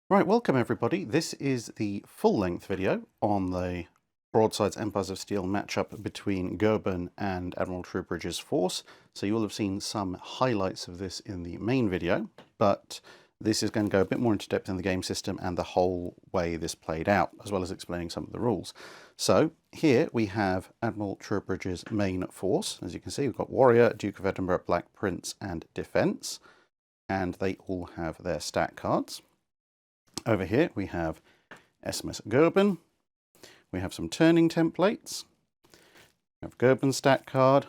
Right, welcome everybody. This is the full-length video on the Broadsides Empires of Steel matchup between Goeben and Admiral Troubridge's force. So you will have seen some highlights of this in the main video, but this is going to go a bit more into depth in the game system and the whole way this played out, as well as explaining some of the rules. So here we have Admiral Troubridge's main force. As you can see, we've got Warrior, Duke of Edinburgh, Black Prince, and Defence, and they all have their stat cards. Over here we have SMS Goeben, we have some turning templates, we have Goeben's stat card,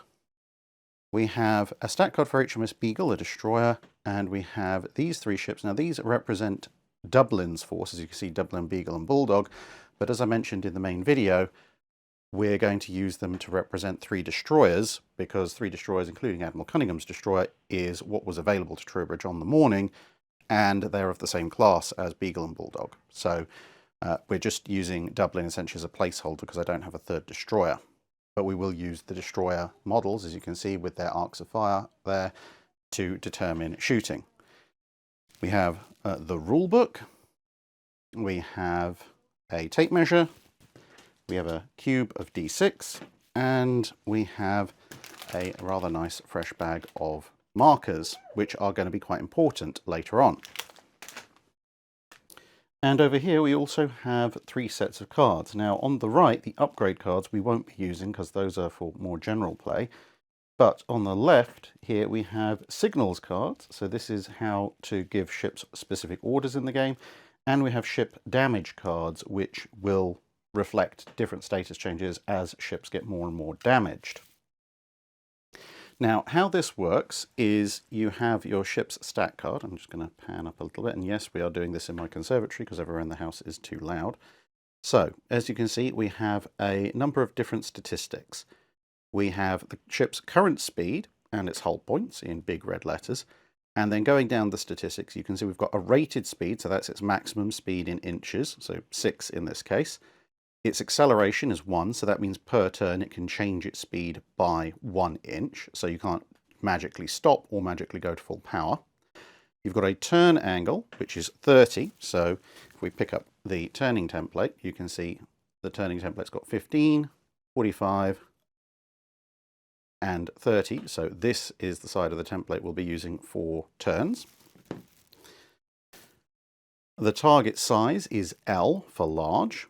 we have a stat card for HMS Beagle, a destroyer, and we have these three ships. Now these represent Dublin's force, as you can see, Dublin, Beagle and Bulldog, but as I mentioned in the main video, we're going to use them to represent three destroyers, because three destroyers, including Admiral Cunningham's destroyer, is what was available to Troubridge on the morning, and they're of the same class as Beagle and Bulldog. So we're just using Dublin essentially as a placeholder because I don't have a third destroyer. But we will use the destroyer models, as you can see, with their arcs of fire there to determine shooting. We have the rule book, we have a tape measure, we have a cube of D6, and we have a rather nice fresh bag of markers, which are going to be quite important later on. And over here we also have three sets of cards. Now on the right, the upgrade cards we won't be using because those are for more general play. But on the left here we have signals cards. So this is how to give ships specific orders in the game. And we have ship damage cards, which will reflect different status changes as ships get more and more damaged. Now, how this works is you have your ship's stat card. I'm just going to pan up a little bit. And yes, we are doing this in my conservatory because everywhere in the house is too loud. So, as you can see, we have a number of different statistics. We have the ship's current speed and its hull points in big red letters. And then going down the statistics, you can see we've got a rated speed. So that's its maximum speed in inches. So 6 in this case. Its acceleration is 1, so that means per turn it can change its speed by 1 inch, so you can't magically stop or magically go to full power. You've got a turn angle, which is 30, so if we pick up the turning template, you can see the turning template's got 15, 45, and 30, so this is the side of the template we'll be using for turns. The target size is L for large.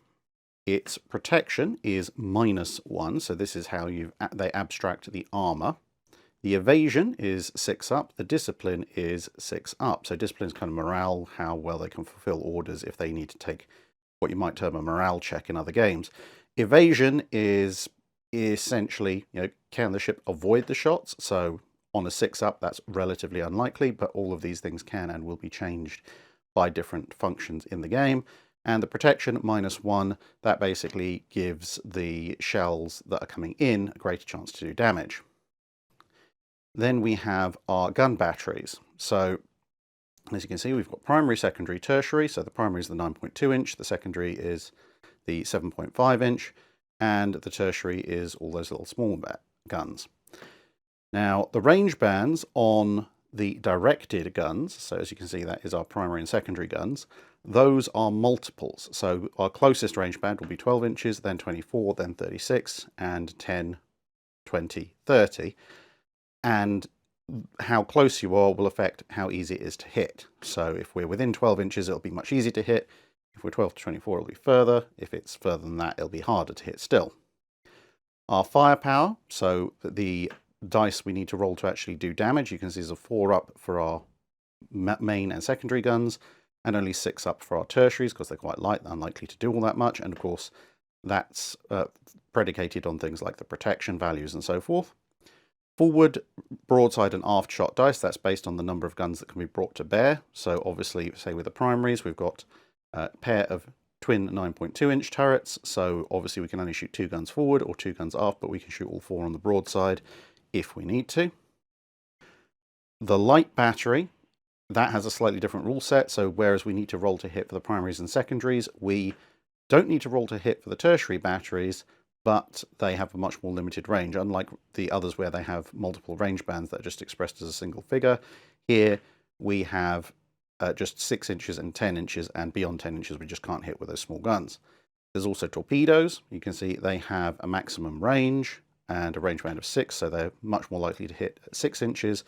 Its protection is -1, so this is how they abstract the armor. The evasion is 6 up, the discipline is 6 up. So discipline is kind of morale, how well they can fulfill orders if they need to take what you might term a morale check in other games. Evasion is essentially, can the ship avoid the shots? So on a 6 up, that's relatively unlikely, but all of these things can and will be changed by different functions in the game. And the protection -1, that basically gives the shells that are coming in a greater chance to do damage. Then we have our gun batteries. So as you can see, we've got primary, secondary, tertiary. So the primary is the 9.2 inch, the secondary is the 7.5 inch, and the tertiary is all those little small guns. Now the range bands on the directed guns, so as you can see that is our primary and secondary guns, those are multiples. So our closest range band will be 12 inches, then 24, then 36, and 10, 20, 30. And how close you are will affect how easy it is to hit. So if we're within 12 inches, it'll be much easier to hit. If we're 12 to 24, it'll be further. If it's further than that, it'll be harder to hit still. Our firepower, so the dice we need to roll to actually do damage, you can see there's a 4 up for our main and secondary guns, and only 6 up for our tertiaries because they're quite light, unlikely to do all that much. And of course, that's predicated on things like the protection values and so forth. Forward, broadside, and aft shot dice, that's based on the number of guns that can be brought to bear. So obviously, say with the primaries, we've got a pair of twin 9.2 inch turrets. So obviously, we can only shoot 2 guns forward or 2 guns aft, but we can shoot all 4 on the broadside if we need to. The light battery, that has a slightly different rule set. So whereas we need to roll to hit for the primaries and secondaries, we don't need to roll to hit for the tertiary batteries, but they have a much more limited range, unlike the others where they have multiple range bands that are just expressed as a single figure. Here we have just 6 inches and 10 inches, and beyond 10 inches we just can't hit with those small guns. There's also torpedoes. You can see they have a maximum range and a range band of 6, so they're much more likely to hit at 6 inches,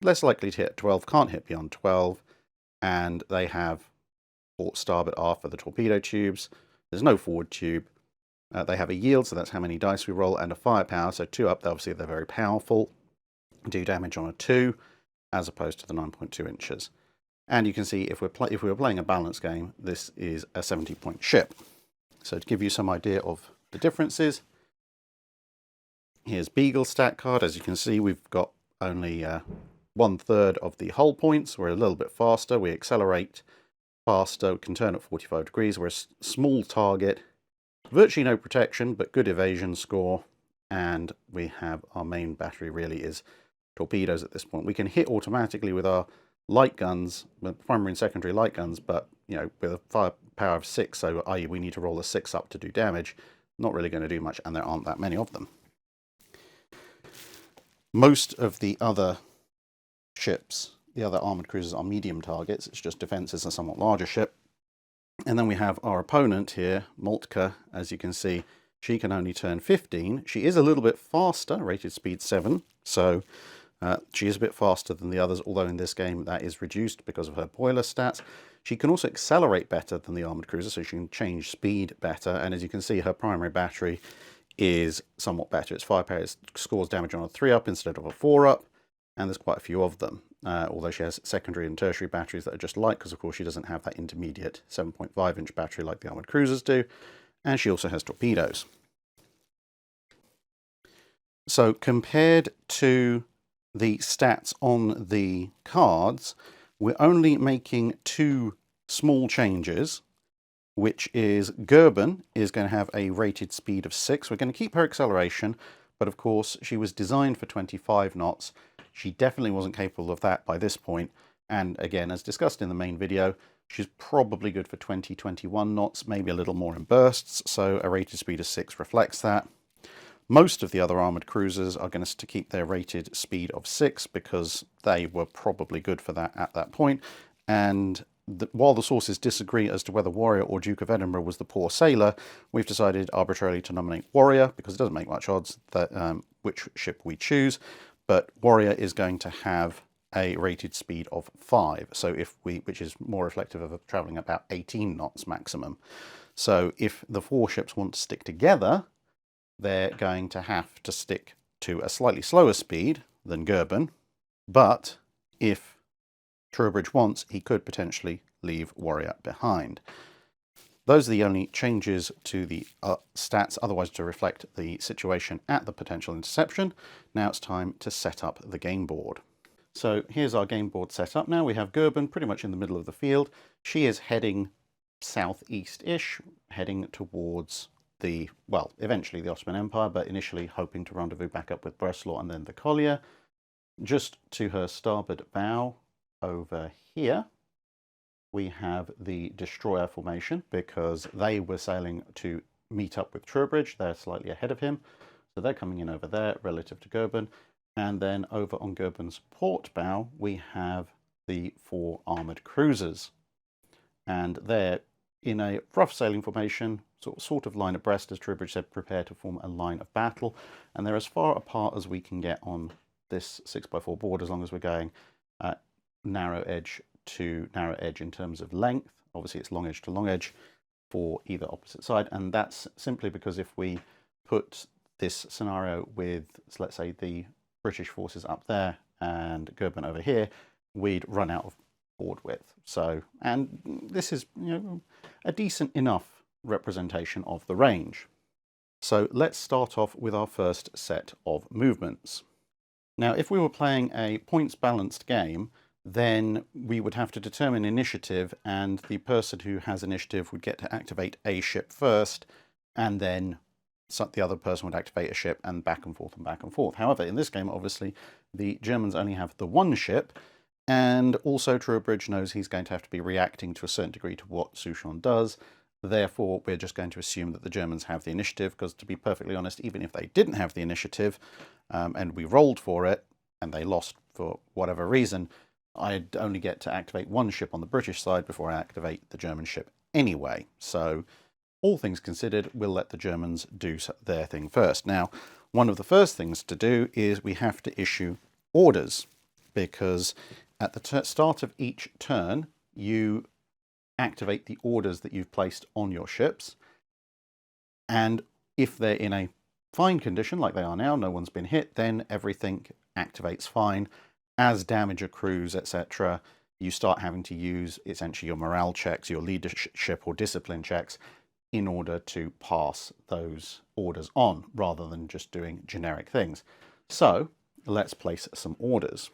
less likely to hit at 12, can't hit beyond 12, and they have port, starboard, aft for the torpedo tubes. There's no forward tube. They have a yield, so that's how many dice we roll, and a firepower, so 2 up. Obviously they're very powerful, do damage on a 2 as opposed to the 9.2 inches. And you can see if we were playing a balanced game, this is a 70-point ship. So to give you some idea of the differences, here's Beagle stat card. As you can see, we've got only 1/3 of the hull points. We're a little bit faster. We accelerate faster. We can turn at 45 degrees. We're a small target. Virtually no protection, but good evasion score. And we have our main battery really is torpedoes at this point. We can hit automatically with our light guns, with primary and secondary light guns, but with a firepower of 6, so i.e. we need to roll a 6 up to do damage. Not really going to do much, and there aren't that many of them. Most of the other ships, the other armoured cruisers, are medium targets. It's just Defence is a somewhat larger ship. And then we have our opponent here, Moltke. As you can see, she can only turn 15. She is a little bit faster, rated speed 7, so she is a bit faster than the others, although in this game that is reduced because of her boiler stats. She can also accelerate better than the armoured cruiser, so she can change speed better, and as you can see, her primary battery is somewhat better. Its firepower, it scores damage on a 3 up instead of a 4 up, and there's quite a few of them. Although she has secondary and tertiary batteries that are just light, because of course she doesn't have that intermediate 7.5 inch battery like the armoured cruisers do, and she also has torpedoes. So compared to the stats on the cards, we're only making 2 small changes, which is Gerben is going to have a rated speed of 6. We're going to keep her acceleration, but of course she was designed for 25 knots. She definitely wasn't capable of that by this point, and again, as discussed in the main video, she's probably good for 20-21 knots, maybe a little more in bursts, so a rated speed of 6 reflects that. Most of the other armoured cruisers are going to keep their rated speed of 6 because they were probably good for that at that point, and while the sources disagree as to whether Warrior or Duke of Edinburgh was the poor sailor, we've decided arbitrarily to nominate Warrior because it doesn't make much odds that which ship we choose. But Warrior is going to have a rated speed of 5, so which is more reflective of travelling about 18 knots maximum. So if the 4 ships want to stick together, they're going to have to stick to a slightly slower speed than Gerben, but if Troubridge wants, he could potentially leave Warrior behind. Those are the only changes to the stats, otherwise to reflect the situation at the potential interception. Now it's time to set up the game board. So here's our game board set up now. We have Gerben pretty much in the middle of the field. She is heading southeast-ish, heading towards eventually the Ottoman Empire, but initially hoping to rendezvous back up with Breslau and then the Collier. Just to her starboard bow over here, we have the destroyer formation because they were sailing to meet up with Troubridge. They're slightly ahead of him, so they're coming in over there relative to Gerben. And then over on Gerben's port bow, we have the 4 armoured cruisers, and they're in a rough sailing formation, sort of line abreast, as Troubridge said, prepare to form a line of battle, and they're as far apart as we can get on this 6x4 board as long as we're going narrow edge to narrow edge in terms of length. Obviously it's long edge to long edge for either opposite side, and that's simply because if we put this scenario with, let's say, the British forces up there and Gerben over here, we'd run out of board width. So, and this is a decent enough representation of the range. So let's start off with our first set of movements. Now if we were playing a points balanced game, then we would have to determine initiative, and the person who has initiative would get to activate a ship first, and then the other person would activate a ship, and back and forth and back and forth. However, in this game, obviously, the Germans only have the 1 ship, and also Troubridge knows he's going to have to be reacting to a certain degree to what Souchon does. Therefore, we're just going to assume that the Germans have the initiative, because to be perfectly honest, even if they didn't have the initiative, and we rolled for it, and they lost for whatever reason, I'd only get to activate one ship on the British side before I activate the German ship anyway. So all things considered, we'll let the Germans do their thing first. Now, one of the first things to do is we have to issue orders, because at the start of each turn, you activate the orders that you've placed on your ships. And if they're in a fine condition, like they are now, no one's been hit, then everything activates fine. As damage accrues, etc., you start having to use essentially your morale checks, your leadership or discipline checks, in order to pass those orders on, rather than just doing generic things. So let's place some orders.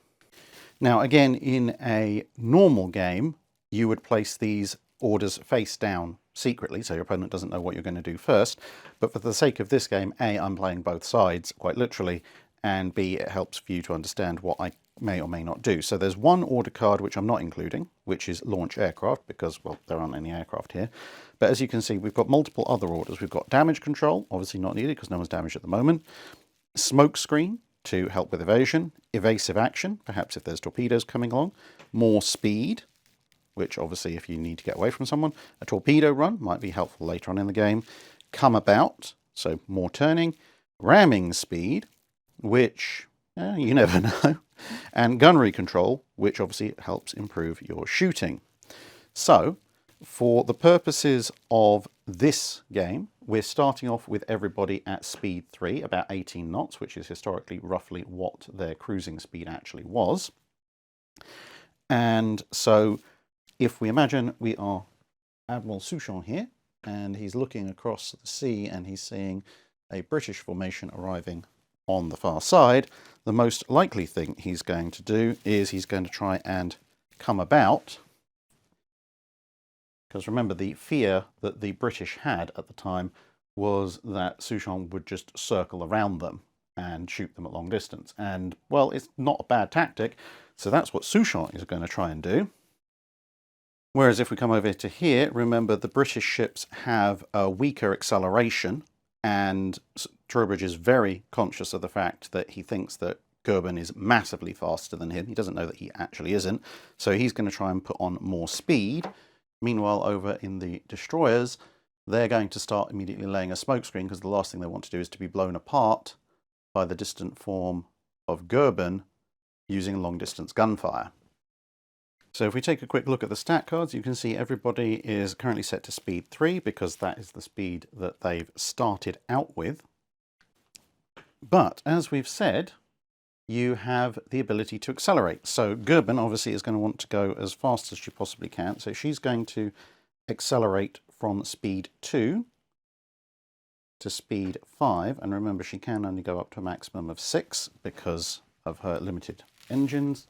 Now, again, in a normal game, you would place these orders face down secretly, so your opponent doesn't know what you're going to do first. But for the sake of this game, A, I'm playing both sides, quite literally, and B, it helps for you to understand what I may or may not do. So there's one order card which I'm not including, which is launch aircraft, because, well, there aren't any aircraft here. But as you can see, we've got multiple other orders. We've got damage control, obviously not needed because no one's damaged at the moment. Smoke screen to help with evasion. Evasive action, perhaps if there's torpedoes coming along. More speed, which obviously if you need to get away from someone. A torpedo run might be helpful later on in the game. Come about, so more turning. Ramming speed, which you never know. And gunnery control, which obviously helps improve your shooting. So, for the purposes of this game, we're starting off with everybody at speed 3, about 18 knots, which is historically roughly what their cruising speed actually was. And so, if we imagine we are Admiral Souchon here, and he's looking across the sea and he's seeing a British formation arriving on the far side, the most likely thing he's going to do is he's going to try and come about. Because remember, the fear that the British had at the time was that Souchon would just circle around them and shoot them at long distance. And, well, it's not a bad tactic, so that's what Souchon is going to try and do. Whereas if we come over to here, remember the British ships have a weaker acceleration, and Troubridge is very conscious of the fact that he thinks that Goeben is massively faster than him. He doesn't know that he actually isn't, so he's going to try and put on more speed. Meanwhile, over in the destroyers, they're going to start immediately laying a smokescreen, because the last thing they want to do is to be blown apart by the distant form of Goeben using long-distance gunfire. So if we take a quick look at the stat cards, you can see everybody is currently set to speed 3, because that is the speed that they've started out with. But as we've said, you have the ability to accelerate. So Goeben obviously is going to want to go as fast as she possibly can. So she's going to accelerate from speed 2 to speed 5. And remember, she can only go up to a maximum of 6 because of her limited engines.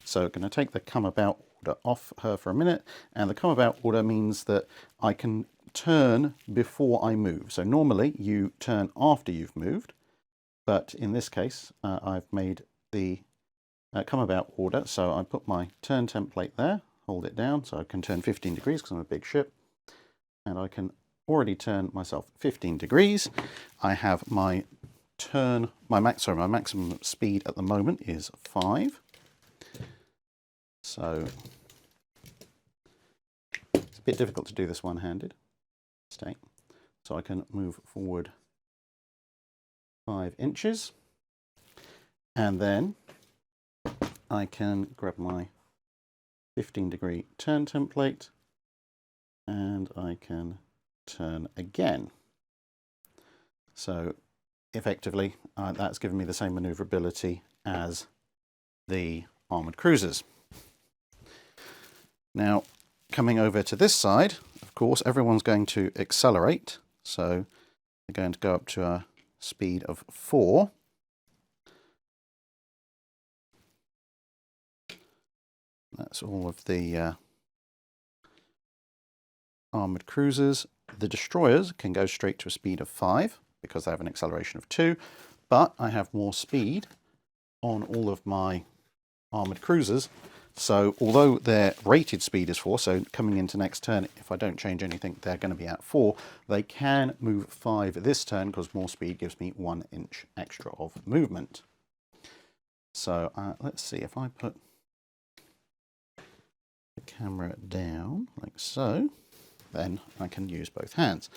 So I'm going to take the come about order off her for a minute. And the come about order means that I can turn before I move. So normally you turn after you've moved. But in this case, I've made the come about order. So I put my turn template there, hold it down so I can turn 15 degrees because I'm a big ship. And I can already turn myself 15 degrees. I have my turn, my maximum speed at the moment is 5. So it's a bit difficult to do this one-handed. So I can move forward 5 inches, and then I can grab my 15-degree turn template and I can turn again. So effectively that's given me the same maneuverability as the armoured cruisers. Now coming over to this side, of course everyone's going to accelerate, so they're going to go up to a speed of 4. That's all of the armoured cruisers. The destroyers can go straight to a speed of 5 because they have an acceleration of 2, but I have more speed on all of my armoured cruisers. So although their rated speed is 4, so coming into next turn, if I don't change anything, they're going to be at 4. They can move 5 this turn because more speed gives me 1 inch extra of movement. So let's see, if I put camera down like so, then I can use both hands.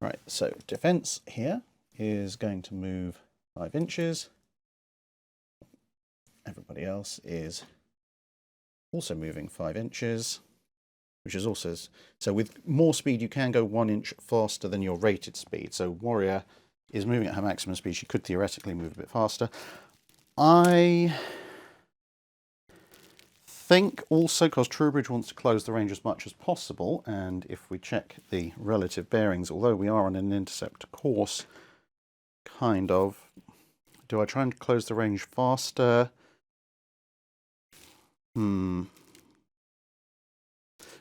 Right, so defense here is going to move 5 inches. Everybody else is also moving 5 inches, which is also, so with more speed you can go 1 inch faster than your rated speed. So Warrior is moving at her maximum speed. She could theoretically move a bit faster. I think also, because Troubridge wants to close the range as much as possible, and if we check the relative bearings, although we are on an intercept course, kind of, do I try and close the range faster? No,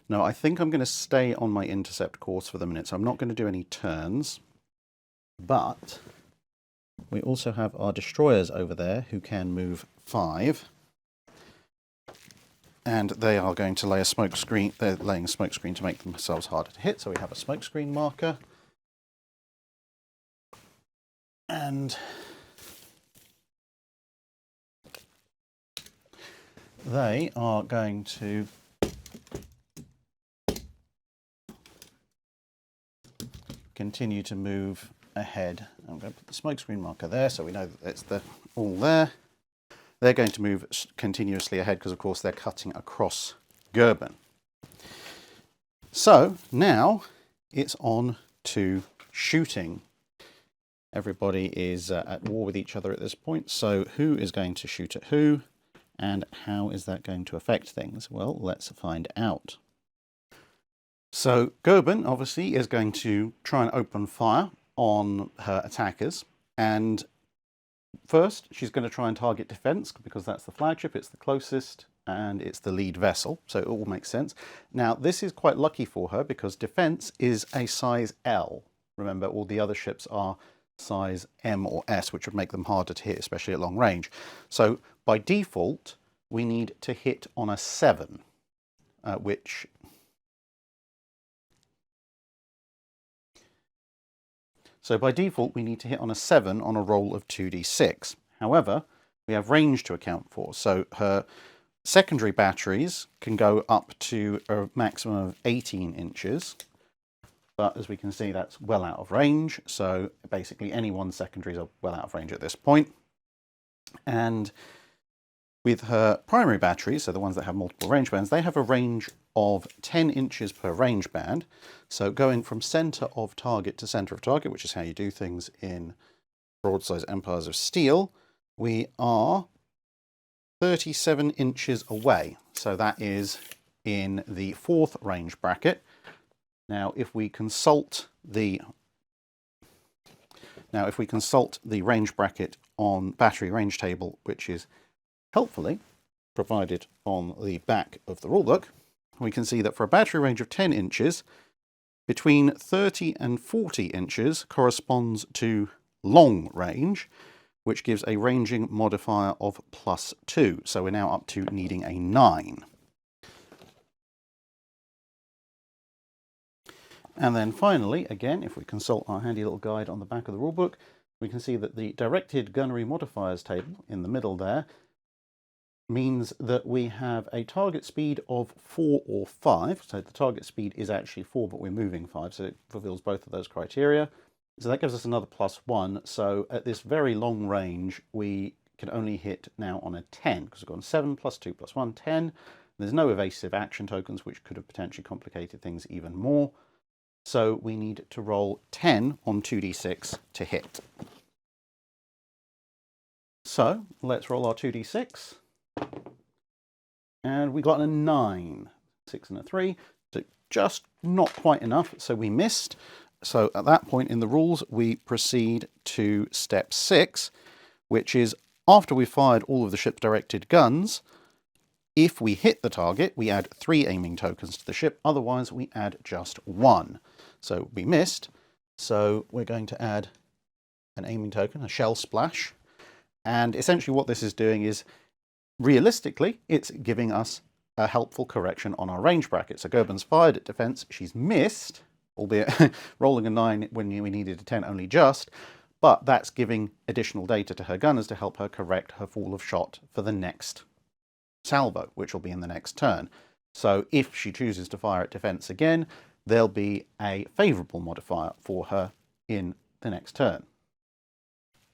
I think I'm going to stay on my intercept course for the minute, so I'm not going to do any turns. But we also have our destroyers over there who can move 5. And they are going to lay a smoke screen. They're laying a smoke screen to make themselves harder to hit. So we have a smoke screen marker. And they are going to continue to move ahead. I'm going to put the smoke screen marker there so we know that it's all there. They're going to move continuously ahead because, of course, they're cutting across Gerben. So now it's on to shooting. Everybody is at war with each other at this point. So who is going to shoot at who? And how is that going to affect things? Well, let's find out. So Gerben, obviously, is going to try and open fire on her attackers. And first, she's going to try and target defense because that's the flagship, it's the closest, and it's the lead vessel, so it all makes sense. Now, this is quite lucky for her because defense is a size L. Remember, all the other ships are size M or S, which would make them harder to hit, especially at long range. So by default, we need to hit on a 7, which... So by default, we need to hit on a 7 on a roll of 2d6. However, we have range to account for. So her secondary batteries can go up to a maximum of 18 inches. But as we can see, that's well out of range. So basically any one secondaries are well out of range at this point. And with her primary batteries, so the ones that have multiple range bands, they have a range of 10 inches per range band. So going from center of target to center of target, which is how you do things in Broadsides Empires of Steel, we are 37 inches away. So that is in the 4th range bracket. Now, if we consult the range bracket on battery range table, which is helpfully provided on the back of the rulebook, we can see that for a battery range of 10 inches, between 30 and 40 inches corresponds to long range, which gives a ranging modifier of +2. So we're now up to needing a 9. And then finally, again, if we consult our handy little guide on the back of the rulebook, we can see that the directed gunnery modifiers table in the middle there means that we have a target speed of 4 or 5. So the target speed is actually 4, but we're moving 5, so it fulfills both of those criteria. So that gives us another +1. So at this very long range, we can only hit now on a 10, because we've gone 7 + 2 + 1, 10. There's no evasive action tokens, which could have potentially complicated things even more. So we need to roll 10 on 2d6 to hit. So let's roll our 2d6. And we got a 9, 6 and a 3, so just not quite enough, so we missed. So at that point in the rules, we proceed to step 6, which is after we've fired all of the ship's directed guns, if we hit the target, we add 3 aiming tokens to the ship, otherwise we add just 1. So we missed, so we're going to add an aiming token, a shell splash, and essentially what this is doing is, realistically, it's giving us a helpful correction on our range bracket. So Gerben's fired at defense, she's missed, albeit rolling a 9 when we needed a 10 only just, but that's giving additional data to her gunners to help her correct her fall of shot for the next salvo, which will be in the next turn. So if she chooses to fire at defense again, there'll be a favourable modifier for her in the next turn.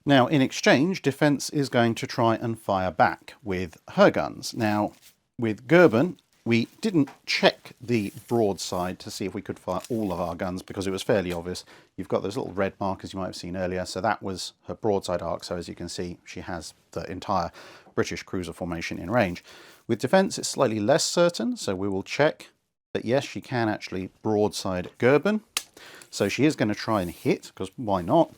Now, in exchange, defense is going to try and fire back with her guns. Now, with Gerben, we didn't check the broadside to see if we could fire all of our guns because it was fairly obvious. You've got those little red markers you might have seen earlier, so that was her broadside arc. So as you can see, she has the entire British cruiser formation in range. With defense, it's slightly less certain, so we will check that yes, she can actually broadside Gerben. So she is going to try and hit, because why not?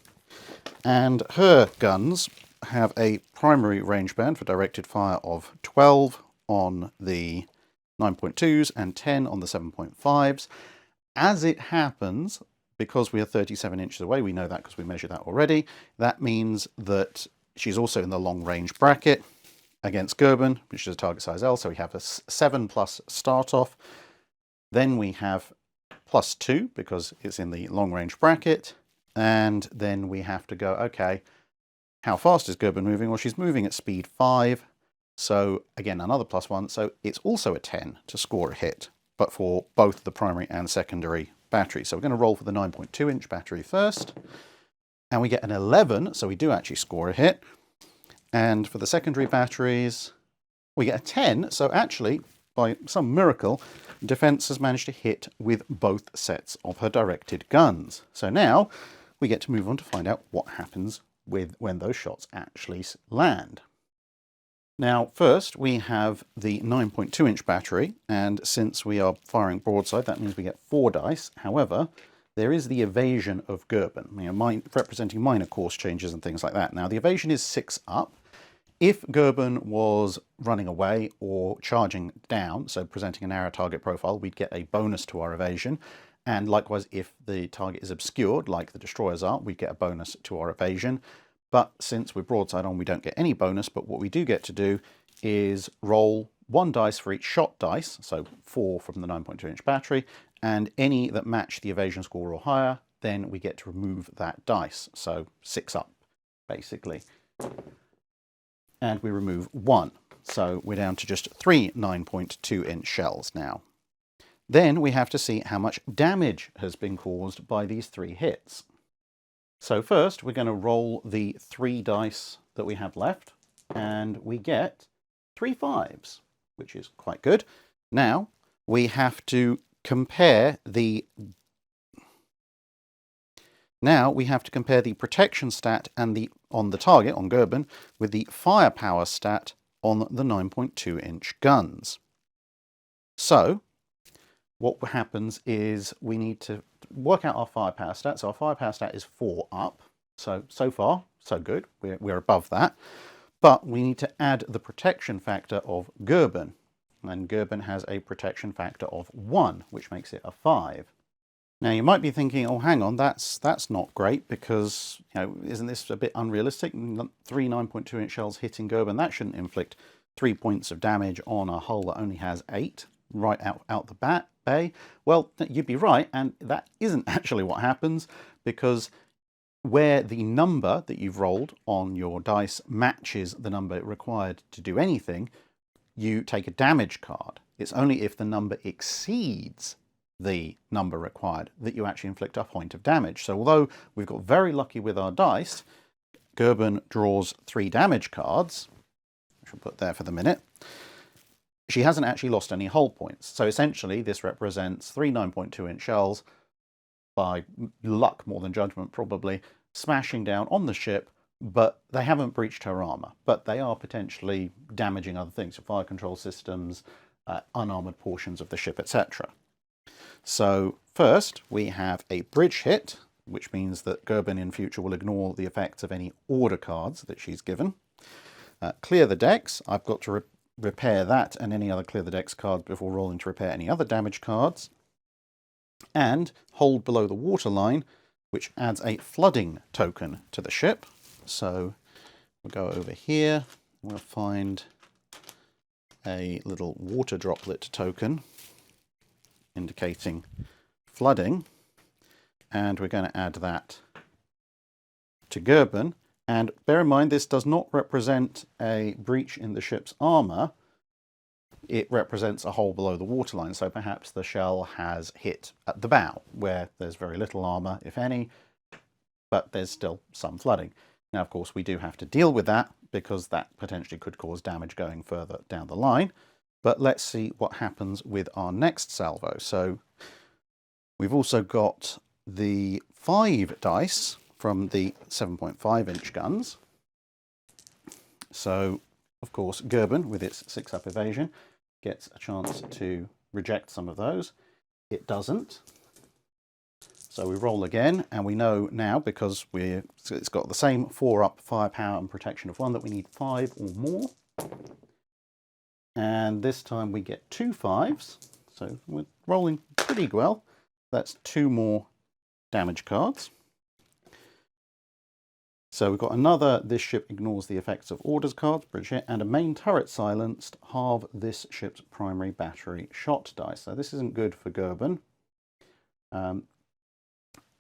And her guns have a primary range band for directed fire of 12 on the 9.2s and 10 on the 7.5s. As it happens, because we are 37 inches away, we know that because we measured that already, that means that she's also in the long range bracket against Gerben, which is a target size L, so we have a 7+ start off. Then we have +2 because it's in the long range bracket. And then we have to go, okay, how fast is Gerben moving? Well, she's moving at speed 5. So again, another +1. So it's also a 10 to score a hit, but for both the primary and secondary batteries. So we're going to roll for the 9.2 inch battery first. And we get an 11, so we do actually score a hit. And for the secondary batteries, we get a 10. So actually, by some miracle, defense has managed to hit with both sets of her directed guns. So now we get to move on to find out what happens when those shots actually land. Now, first we have the 9.2 inch battery, and since we are firing broadside, that means we get 4 dice. However, there is the evasion of Gerben, representing minor course changes and things like that. Now, the evasion is 6 up. If Gerben was running away or charging down, so presenting a narrow target profile, we'd get a bonus to our evasion. And likewise, if the target is obscured, like the destroyers are, we get a bonus to our evasion. But since we're broadside on, we don't get any bonus. But what we do get to do is roll 1 dice for each shot dice, so 4 from the 9.2 inch battery, and any that match the evasion score or higher, then we get to remove that dice. So 6 up, basically. And we remove 1. So we're down to just 3 9.2 inch shells now. Then we have to see how much damage has been caused by these 3 hits. So first we're going to roll the 3 dice that we have left, and we get 3 5s, which is quite good. Now we have to compare the protection stat and on the target, on Gerben, with the firepower stat on the 9.2 inch guns. So what happens is we need to work out our firepower stat. So our firepower stat is 4 up. So far, so good. We're above that. But we need to add the protection factor of Gerben. And Gerben has a protection factor of 1, which makes it a 5. Now you might be thinking, oh, hang on, that's not great because, isn't this a bit unrealistic? 3 9.2 inch shells hitting Gerben, that shouldn't inflict 3 points of damage on a hull that only has 8 right out the bay. Well, you'd be right, and that isn't actually what happens, because where the number that you've rolled on your dice matches the number required to do anything, you take a damage card. It's only if the number exceeds the number required that you actually inflict a point of damage. So although we've got very lucky with our dice, Gerben draws 3 damage cards, which we'll put there for the minute. She hasn't actually lost any hull points. So essentially this represents 3 9.2 inch shells, by luck more than judgment probably, smashing down on the ship, but they haven't breached her armor, but they are potentially damaging other things, fire control systems, unarmored portions of the ship, etc. So first we have a bridge hit, which means that Gerben in future will ignore the effects of any order cards that she's given. Clear the decks. I've got to repair that and any other clear the decks cards before rolling to repair any other damage cards. And hold below the waterline, which adds a flooding token to the ship. So we'll go over here, we'll find a little water droplet token indicating flooding, and we're going to add that to Gerben. And bear in mind, this does not represent a breach in the ship's armor, it represents a hole below the waterline, so perhaps the shell has hit at the bow, where there's very little armour, if any, but there's still some flooding. Now, of course, we do have to deal with that, because that potentially could cause damage going further down the line. But let's see what happens with our next salvo. So we've also got the 5 dice from the 7.5-inch guns. So, of course, Gerben, with its 6-up evasion, gets a chance to reject some of those. It doesn't. So we roll again, and we know now, because it's got the same 4-up firepower and protection of 1, that we need 5 or more. And this time we get 2 5s, so we're rolling pretty well. That's 2 more damage cards. So we've got another "This ship ignores the effects of orders" cards, bridge hit, and a "Main turret silenced, halve this ship's primary battery shot dice." So this isn't good for Gerben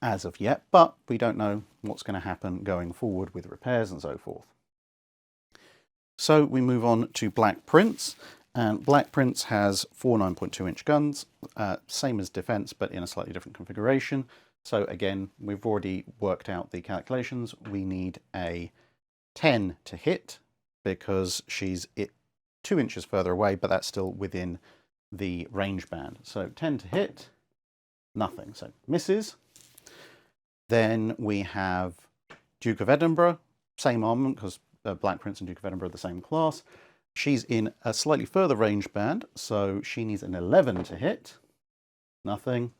as of yet, but we don't know what's going to happen going forward with repairs and so forth. So we move on to Black Prince, and Black Prince has 4 9.2-inch guns, same as Defense, but in a slightly different configuration. So again, we've already worked out the calculations. We need a 10 to hit, because she's 2 inches further away, but that's still within the range band. So 10 to hit, nothing, so misses. Then we have Duke of Edinburgh, same armament, because Black Prince and Duke of Edinburgh are the same class. She's in a slightly further range band, so she needs an 11 to hit, nothing.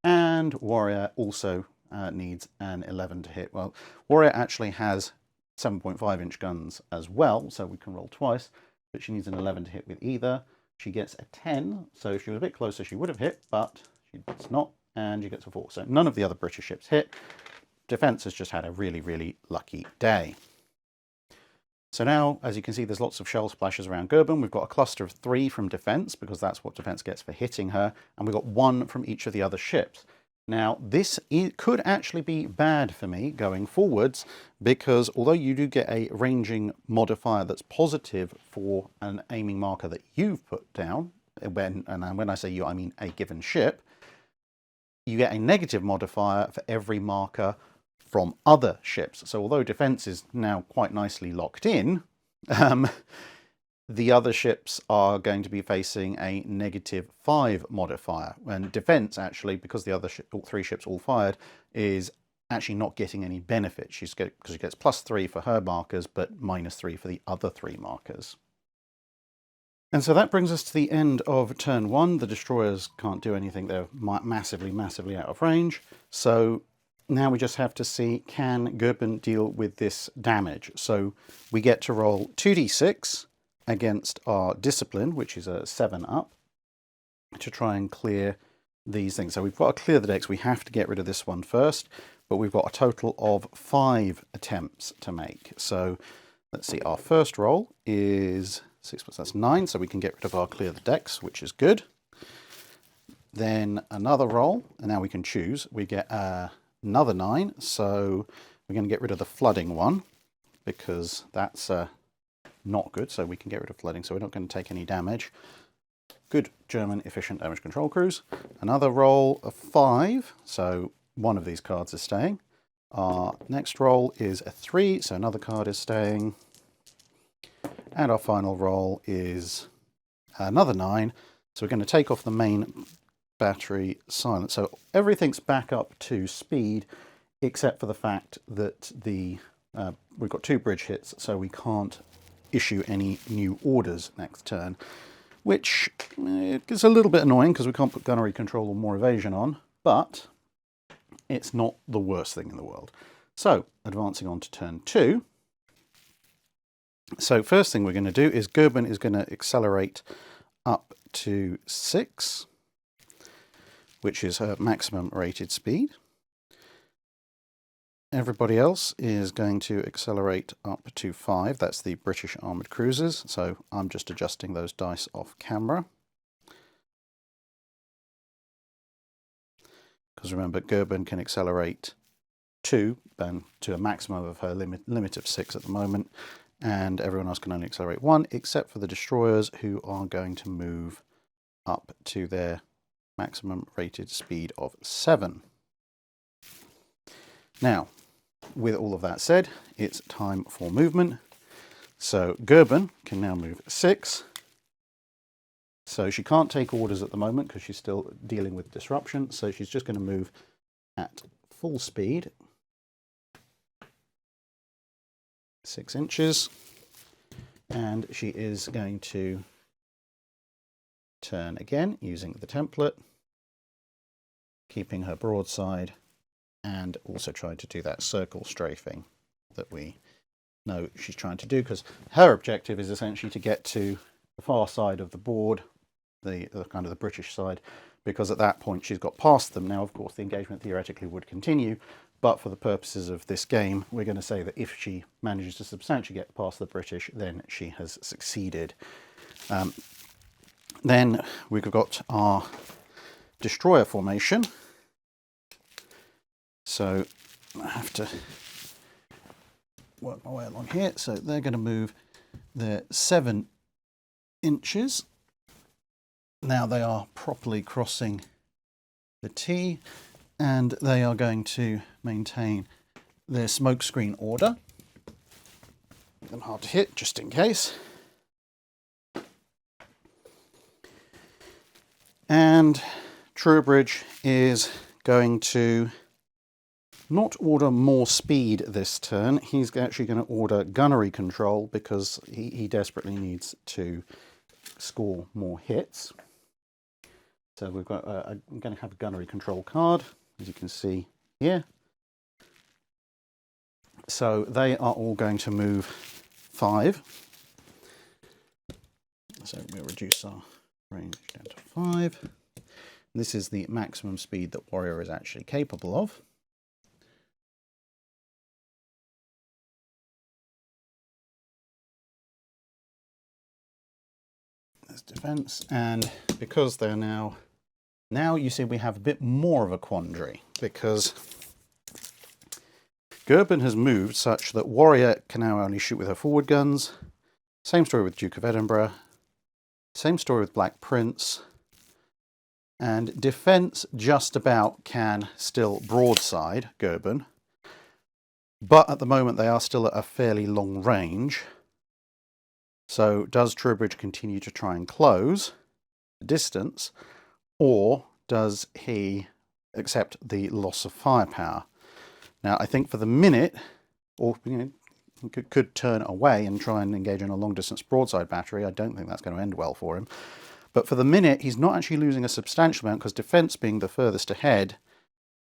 And Warrior also needs an 11 to hit. Well, Warrior actually has 7.5-inch guns as well, so we can roll twice, but she needs an 11 to hit with either. She gets a 10, so if she was a bit closer, she would have hit, but she's not, and she gets a 4. So none of the other British ships hit. Defense has just had a really, really lucky day. So now, as you can see, there's lots of shell splashes around Gerben. We've got a cluster of 3 from Defense, because that's what Defense gets for hitting her, and we've got 1 from each of the other ships. Now, this could actually be bad for me going forwards, because although you do get a ranging modifier that's positive for an aiming marker that you've put down, and when I say you, I mean a given ship, you get a negative modifier for every marker from other ships. So although Defense is now quite nicely locked in, the other ships are going to be facing a -5 modifier. And Defense, actually, because the other all 3 ships all fired, is actually not getting any benefit. Because she gets +3 for her markers, but -3 for the other 3 markers. And so that brings us to the end of turn 1. The destroyers can't do anything. They're massively, massively out of range. So now we just have to see, can Gerben deal with this damage? So we get to roll 2d6 against our discipline, which is a 7-up, to try and clear these things. So we've got to clear the decks. We have to get rid of this one first, but we've got a total of 5 attempts to make. So let's see, our first roll is 6 plus that's 9, so we can get rid of our clear the decks, which is good. Then another roll, and now we can choose. We get another 9, so we're going to get rid of the flooding one, because that's not good, so we can get rid of flooding, so we're not going to take any damage. Good German efficient damage control crews. Another roll of 5, so one of these cards is staying. Our next roll is a 3, so another card is staying. And our final roll is another 9, so we're going to take off the main battery silence. So everything's back up to speed, except for the fact that we've got 2 bridge hits, so we can't issue any new orders next turn, which is a little bit annoying because we can't put gunnery control or more evasion on, but it's not the worst thing in the world. So advancing on to turn 2. So first thing we're going to do is Gerben is going to accelerate up to 6, which is her maximum rated speed. Everybody else is going to accelerate up to 5. That's the British armoured cruisers. So I'm just adjusting those dice off camera. Because remember, Gerben can accelerate 2 to a maximum of her limit of 6 at the moment. and everyone else can only accelerate 1, except for the destroyers, who are going to move up to their maximum rated speed of 7. Now, with all of that said, it's time for movement. So Gerben can now move 6. So she can't take orders at the moment because she's still dealing with disruption. So she's just going to move at full speed, 6 inches. And she is going to turn again using the template, keeping her broadside, and also trying to do that circle strafing that we know she's trying to do, because her objective is essentially to get to the far side of the board, the kind of the British side, because at that point she's got past them. Now, of course, the engagement theoretically would continue, but for the purposes of this game, we're going to say that if she manages to substantially get past the British, then she has succeeded. Then we've got our destroyer formation. So I have to work my way along here. So they're going to move their 7 inches. Now they are properly crossing the T, and they are going to maintain their smokescreen order. Make them hard to hit, just in case. And Troubridge is going to not order more speed this turn. He's actually going to order gunnery control, because he desperately needs to score more hits. So we've got I'm going to have a gunnery control card, as you can see here. So they are all going to move 5. So we'll reduce our range down to 5. This is the maximum speed that Warrior is actually capable of. There's defense, and because they're now you see we have a bit more of a quandary, because Gerben has moved such that Warrior can now only shoot with her forward guns. Same story with Duke of Edinburgh. Same story with Black Prince. And defense just about can still broadside Gerben, but at the moment they are still at a fairly long range. So does Troubridge continue to try and close the distance, or does he accept the loss of firepower? Now, I think for the minute, or could turn away and try and engage in a long-distance broadside battery. I don't think that's going to end well for him. But for the minute, he's not actually losing a substantial amount, because defense, being the furthest ahead,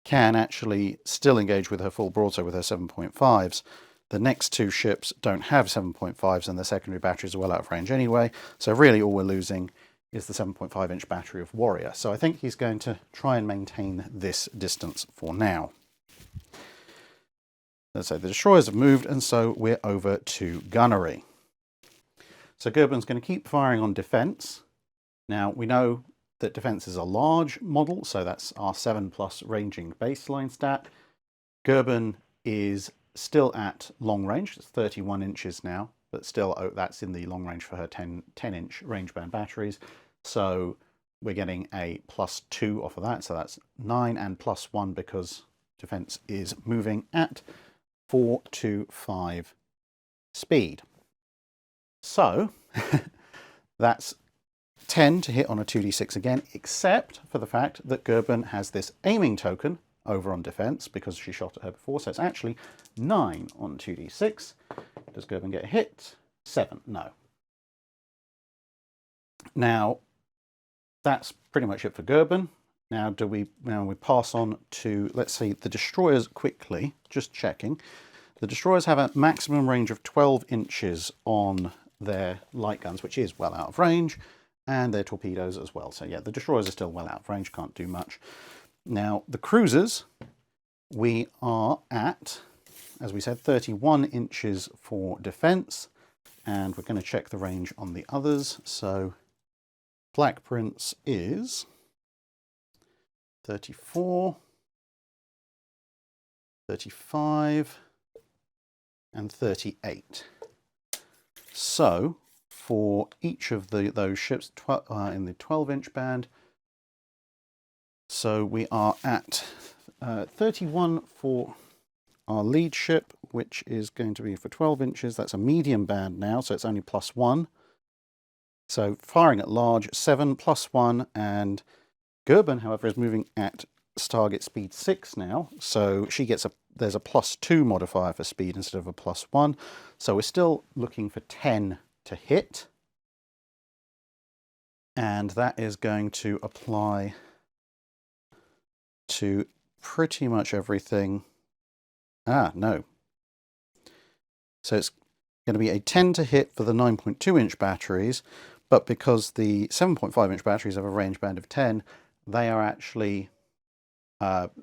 can actually still engage with her full broadside with her 7.5s. The next 2 ships don't have 7.5s, and their secondary batteries are well out of range anyway. So really all we're losing is the 7.5-inch battery of Warrior. So I think he's going to try and maintain this distance for now. Let's say the destroyers have moved, and so we're over to gunnery. So Gerben's going to keep firing on defense. Now, we know that defense is a large model, so that's our 7+ ranging baseline stat. Gerben is still at long range. It's 31 inches now, but still that's in the long range for her 10-inch range-bound batteries. So we're getting a +2 off of that, so that's 9, and +1 because defense is moving at 4 to 5 speed. So that's 10 to hit on a 2d6 again, except for the fact that Gerben has this aiming token over on defense because she shot at her before, so it's actually 9 on 2d6. Does Gerben get a hit? 7. No. Now, that's pretty much it for Gerben. Now we pass on to, let's see, the destroyers quickly, just checking. The destroyers have a maximum range of 12 inches on their light guns, which is well out of range, and their torpedoes as well. So yeah, the destroyers are still well out of range, can't do much. Now, the cruisers, we are at, as we said, 31 inches for defense, and we're going to check the range on the others. So Black Prince is 34, 35, and 38. So for each of those ships in the 12-inch band, so we are at 31 for our lead ship, which is going to be for 12 inches. That's a medium band now, so it's only +1. So firing at large, 7 +1, and Gerben, however, is moving at target speed 6 now, so she gets there's a +2 modifier for speed instead of a +1. So we're still looking for 10 to hit, and that is going to apply to pretty much everything. No. So it's going to be a 10 to hit for the 9.2-inch batteries, but because the 7.5-inch batteries have a range band of 10, they are actually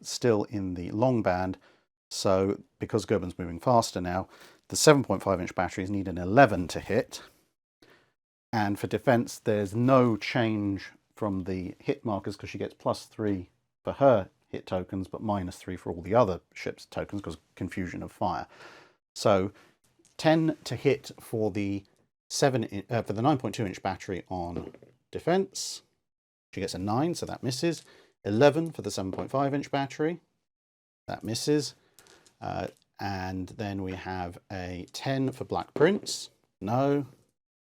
still in the long band. So because Gerben's moving faster now, the 7.5-inch batteries need an 11 to hit. And for defense, there's no change from the hit markers because she gets +3 for her hit tokens, but -3 for all the other ships' tokens because confusion of fire. So 10 to hit for the 9.2-inch battery on defense. She gets a 9, so that misses. 11 for the 7.5-inch battery. That misses. And then we have a 10 for Black Prince. No.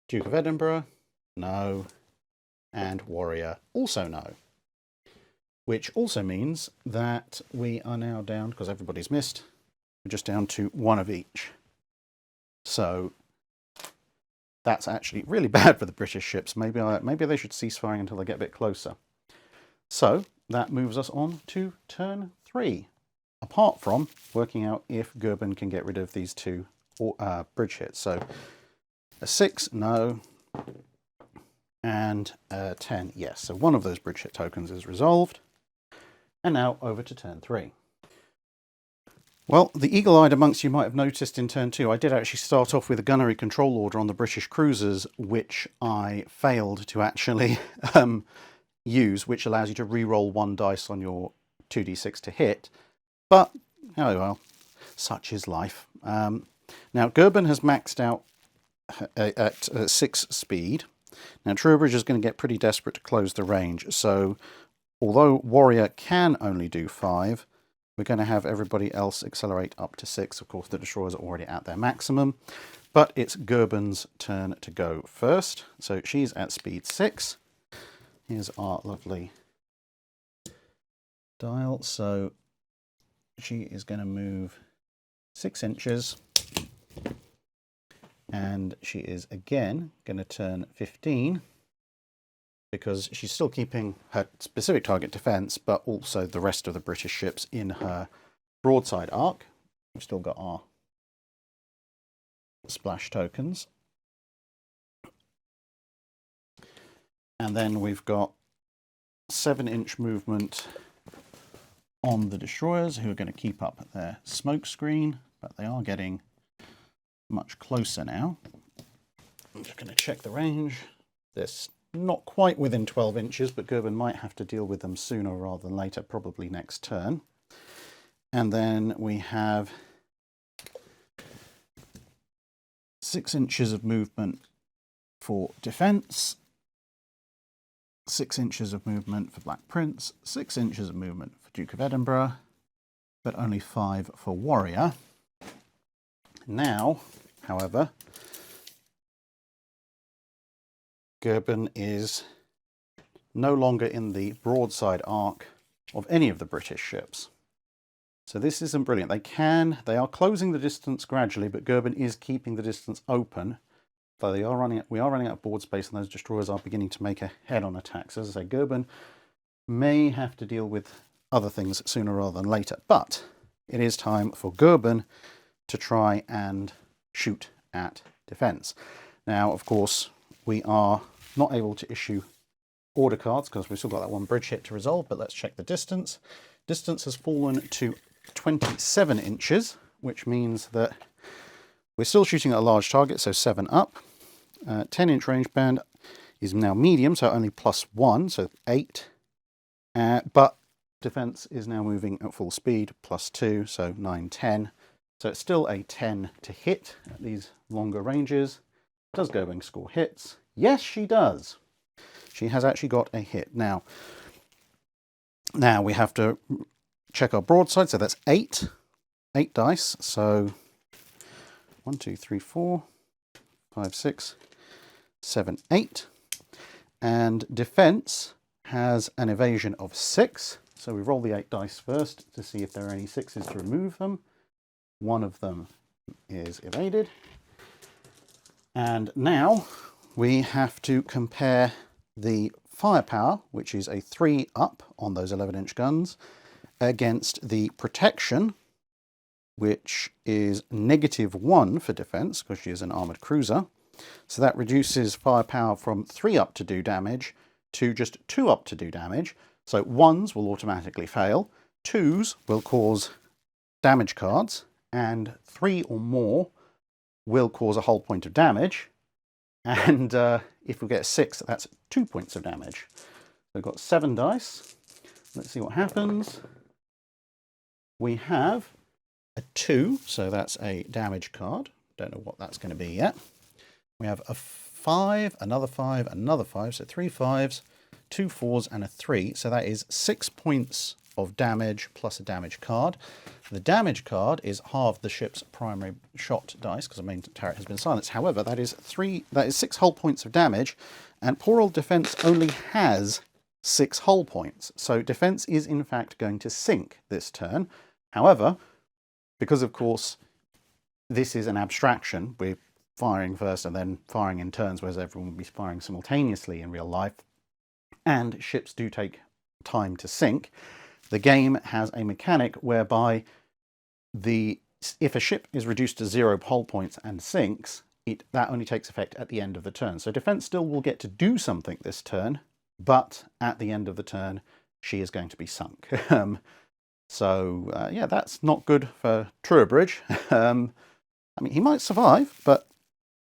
Duke of Edinburgh. No. And Warrior. Also no. Which also means that we are now down, because everybody's missed, we're just down to 1 of each. So that's actually really bad for the British ships. Maybe they should cease firing until they get a bit closer. So that moves us on to turn 3. Apart from working out if Gerben can get rid of these 2 bridge hits. So a 6, no, and a 10, yes. So one of those bridge hit tokens is resolved. And now over to turn 3. Well, the eagle-eyed amongst you might have noticed in turn 2, I did actually start off with a gunnery control order on the British cruisers, which I failed to actually use, which allows you to re-roll 1 dice on your 2d6 to hit. But, oh well, such is life. Now, Gerben has maxed out at 6 speed. Now, Troubridge is going to get pretty desperate to close the range, so although Warrior can only do 5, we're going to have everybody else accelerate up to 6. Of course, the destroyers are already at their maximum, but it's Gerben's turn to go first. So she's at speed 6. Here's our lovely dial. So she is going to move 6 inches, and she is again going to turn 15. Because she's still keeping her specific target defense, but also the rest of the British ships in her broadside arc. We've still got our splash tokens. And then we've got 7-inch movement on the destroyers, who are going to keep up their smoke screen, but they are getting much closer now. I'm just going to check the range. This not quite within 12 inches, but Gerben might have to deal with them sooner rather than later, probably next turn. And then we have 6 inches of movement for defense, 6 inches of movement for Black Prince, 6 inches of movement for Duke of Edinburgh, but only 5 for Warrior. Now, however, Gerben is no longer in the broadside arc of any of the British ships. So this isn't brilliant. They are closing the distance gradually, but Gerben is keeping the distance open. Though we are running out of board space, and those destroyers are beginning to make a head-on attack. So as I say, Gerben may have to deal with other things sooner rather than later. But it is time for Gerben to try and shoot at defense. Now, of course, we are not able to issue order cards because we've still got that 1 bridge hit to resolve, but let's check the distance. Distance has fallen to 27 inches, which means that we're still shooting at a large target, so 7 up. 10-inch range band is now medium, so only +1, so 8. But defense is now moving at full speed, +2, so 9, 10. So it's still a 10 to hit at these longer ranges. Does Gerbing score hits? Yes, she does. She has actually got a hit. Now we have to check our broadside. So that's 8 dice. So 1, 2, 3, 4, 5, 6, 7, 8. And defense has an evasion of 6. So we roll the 8 dice first to see if there are any 6s to remove them. One of them is evaded. And now we have to compare the firepower, which is a 3 up on those 11-inch guns, against the protection, which is -1 for defense, because she is an armored cruiser. So that reduces firepower from 3 up to do damage to just 2 up to do damage. So 1s will automatically fail, 2s will cause damage cards, and 3 or more will cause a whole point of damage. And if we get a 6, that's 2 points of damage. So we've got 7 dice. Let's see what happens. We have a 2, so that's a damage card. Don't know what that's going to be yet. We have a 5, another 5, another 5, so 3 5s, 2 4s, and a 3. So that is 6 points of damage plus a damage card. The damage card is half the ship's primary shot dice because the main turret has been silenced. However, that is 6 hull points of damage, and poor old defense only has 6 hull points. So defense is in fact going to sink this turn. However, because of course this is an abstraction, we're firing first and then firing in turns, whereas everyone would be firing simultaneously in real life, and ships do take time to sink. The game has a mechanic whereby if a ship is reduced to 0 hull points and sinks, that only takes effect at the end of the turn. So defense still will get to do something this turn, but at the end of the turn, she is going to be sunk. Yeah, that's not good for Troubridge. I mean, he might survive, but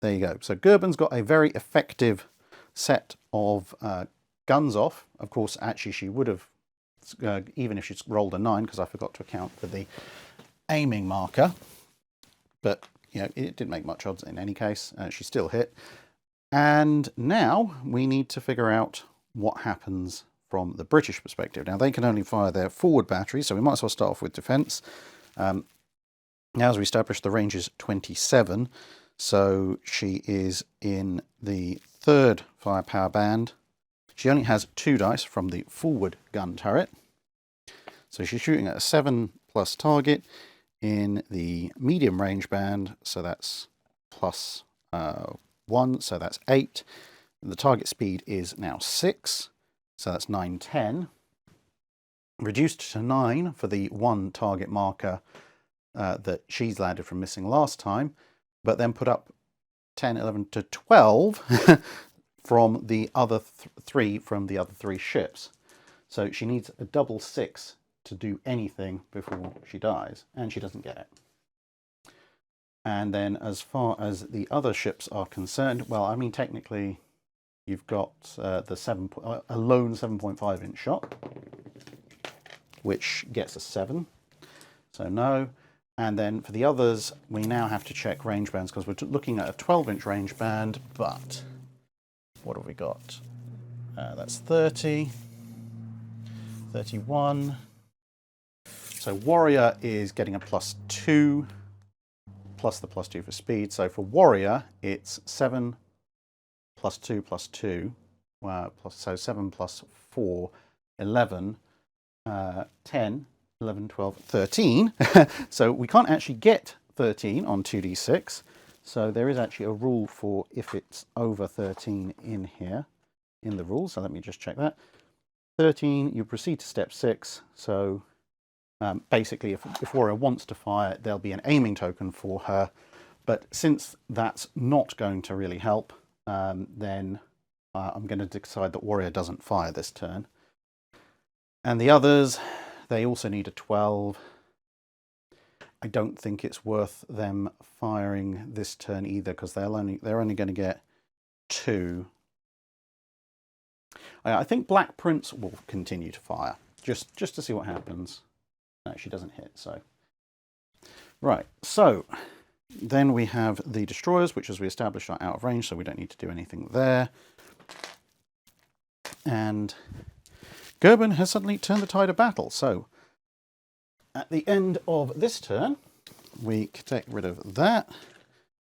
there you go. So Gerben's got a very effective set of guns off. Of course, actually, she would have, even if she's rolled a 9, because I forgot to account for the aiming marker. But, you know, it didn't make much odds in any case. She still hit. And now we need to figure out what happens from the British perspective. Now, they can only fire their forward battery, so we might as well start off with defence. Now, as we established, the range is 27, so she is in the 3rd firepower band. She only has 2 dice from the forward gun turret, so she's shooting at a 7+ target in the medium range band, so that's +1, so that's 8. The target speed is now 6, so that's 9, 10. Reduced to 9 for the 1 target marker that she's landed from missing last time, but then put up 10, 11 to 12 from the other 3 from the other 3 ships. So she needs a double 6 to do anything before she dies, and she doesn't get it. And then as far as the other ships are concerned, well, I mean, technically you've got a lone 7.5 inch shot, which gets a 7, so no. And then for the others, we now have to check range bands because we're looking at a 12-inch range band, but what have we got? That's 30, 31. So Warrior is getting a +2, plus the +2 for speed. So for Warrior, it's 7 + 2 + 2. So 7 + 4, 11, 10. 11, 12, 13. So we can't actually get 13 on 2d6. So there is actually a rule for if it's over 13 in here, in the rules. So let me just check that. 13, you proceed to step 6. So basically, if Warrior wants to fire, there'll be an aiming token for her. But since that's not going to really help, then I'm going to decide that Warrior doesn't fire this turn. And the others, they also need a 12. I don't think it's worth them firing this turn either because they're only going to get 2. I think Black Prince will continue to fire just to see what happens. No, she doesn't hit. So right. So Then we have the destroyers, which, as we established, are out of range, so we don't need to do anything there. And Gerben has suddenly turned the tide of battle. So at the end of this turn, we take rid of that.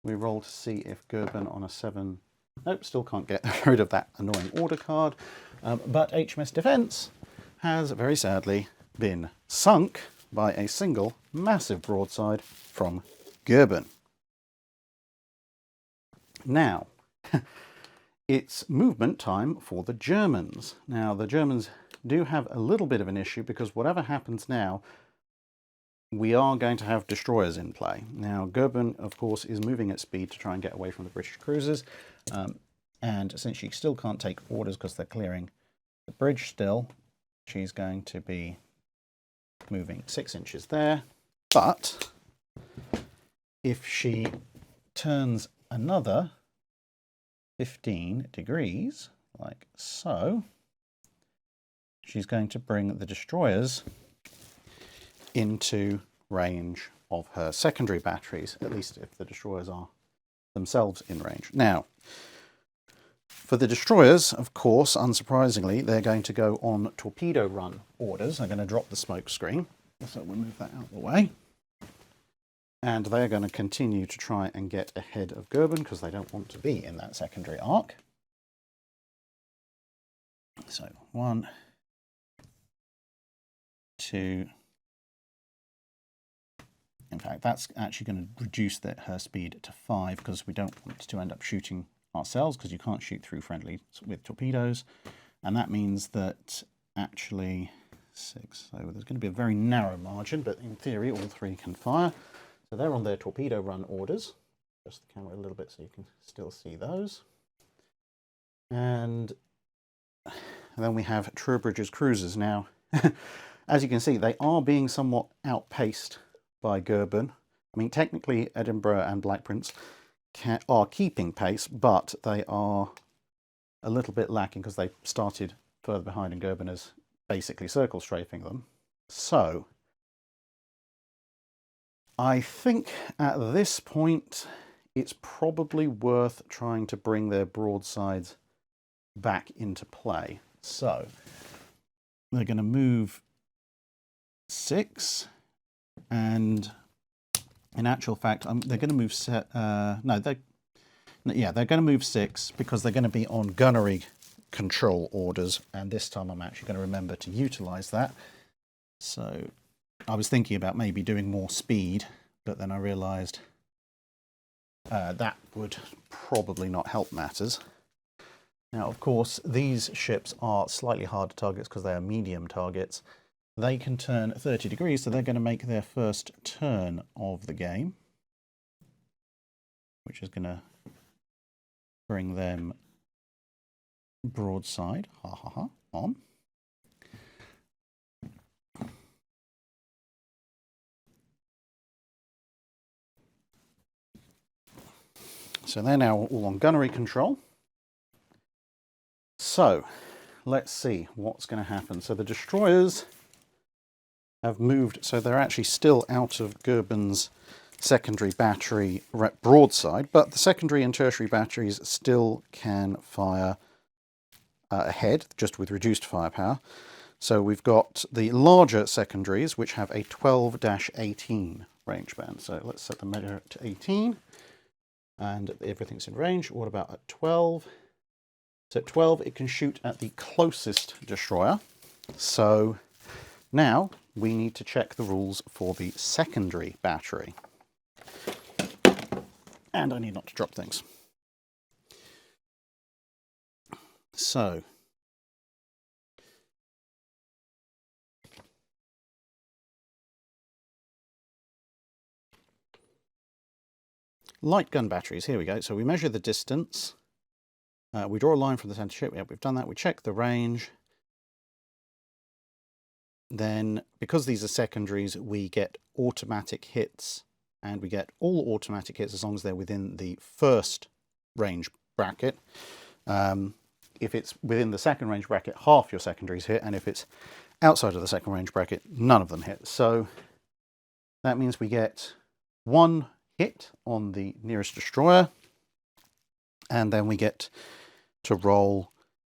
We roll to see if Gerben on a 7... Nope, still can't get rid of that annoying order card. But HMS Defence has very sadly been sunk by a single massive broadside from Gerben. Now, it's movement time for the Germans. Now, the Germans do have a little bit of an issue because whatever happens now, we are going to have destroyers in play. Now, Gerben, of course, is moving at speed to try and get away from the British cruisers. And since she still can't take orders because they're clearing the bridge still, she's going to be moving 6 inches there. But if she turns another 15 degrees, like so, she's going to bring the destroyers into range of her secondary batteries, at least if the destroyers are themselves in range. Now, for the destroyers, of course, unsurprisingly, they're going to go on torpedo run orders. I'm going to drop the smoke screen, so we'll move that out of the way. And they're going to continue to try and get ahead of Gerben because they don't want to be in that secondary arc. So 1, 2. In fact, that's actually going to reduce her speed to 5 because we don't want to end up shooting ourselves because you can't shoot through friendly with torpedoes. And that means that actually 6. So there's going to be a very narrow margin, but in theory, all 3 can fire. So they're on their torpedo run orders. Adjust the camera a little bit so you can still see those. And then we have Troubridge's cruisers. Now, as you can see, they are being somewhat outpaced by Gerben. I mean, technically, Edinburgh and Black Prince are keeping pace, but they are a little bit lacking because they started further behind and Gerben is basically circle strafing them. So, I think at this point, it's probably worth trying to bring their broadsides back into play. So, they're going to move 6. And in actual fact, they're going to move they're going to move 6 because they're going to be on gunnery control orders, and this time I'm actually going to remember to utilize that. So I was thinking about maybe doing more speed, but then I realized that would probably not help matters. Now, of course, these ships are slightly harder targets because they are medium targets. They can turn 30 degrees, so they're going to make their first turn of the game, which is going to bring them broadside, on. So they're now all on gunnery control. So let's see what's going to happen. So the destroyers have moved, so they're actually still out of Gerben's secondary battery broadside, but the secondary and tertiary batteries still can fire ahead, just with reduced firepower. So we've got the larger secondaries, which have a 12-18 range band. So let's set the measure to 18, and everything's in range. What about at 12? So at 12, it can shoot at the closest destroyer. So now we need to check the rules for the secondary battery. And I need not to drop things. So, light gun batteries, here we go. So we measure the distance. We draw a line from the center ship. Yeah, we've done that. We check the range. Then, because these are secondaries, we get automatic hits, and we get all automatic hits as long as they're within the first range bracket. If it's within the second range bracket, half your secondaries hit, and if it's outside of the second range bracket, none of them hit. So that means we get 1 hit on the nearest destroyer, and then we get to roll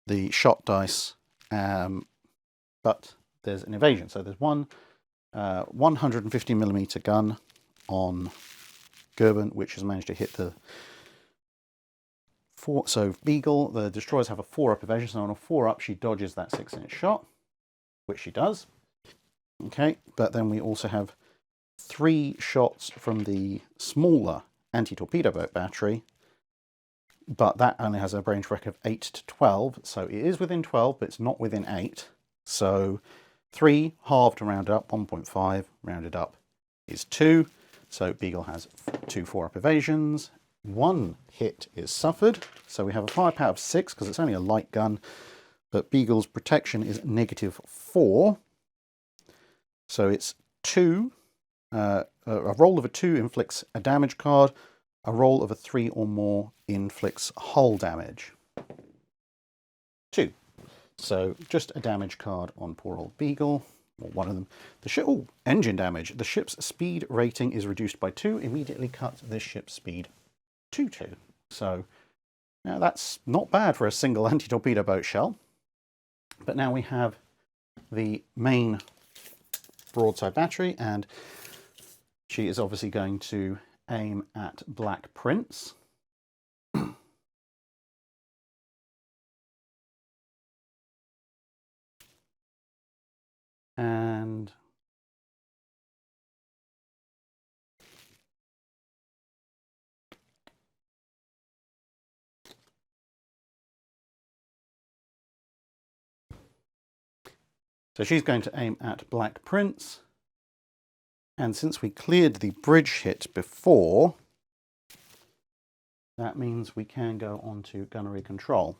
the shot dice, but there's an evasion. So there's one 150mm gun on Gerben, which has managed to hit the 4. So Beagle, the destroyers have a 4-up evasion, so on a 4-up she dodges that 6-inch shot, which she does. Okay, but then we also have 3 shots from the smaller anti-torpedo boat battery, but that only has a range break of 8 to 12, so it is within 12, but it's not within 8. So 3 halved rounded up, 1.5 rounded up is 2. So Beagle has 2 4-up evasions. 1 hit is suffered, so we have a firepower of 6 because it's only a light gun, but Beagle's protection is -4. So it's 2. A roll of a 2 inflicts a damage card. A roll of a 3 or more inflicts hull damage. 2. So just a damage card on poor old Beagle, or one of them. The ship, engine damage. The ship's speed rating is reduced by 2. Immediately cut this ship's speed to 2. So now that's not bad for a single anti-torpedo boat shell. But now we have the main broadside battery, and she is obviously going to aim at Black Prince. And so she's going to aim at Black Prince. And since we cleared the bridge hit before, that means we can go on to gunnery control.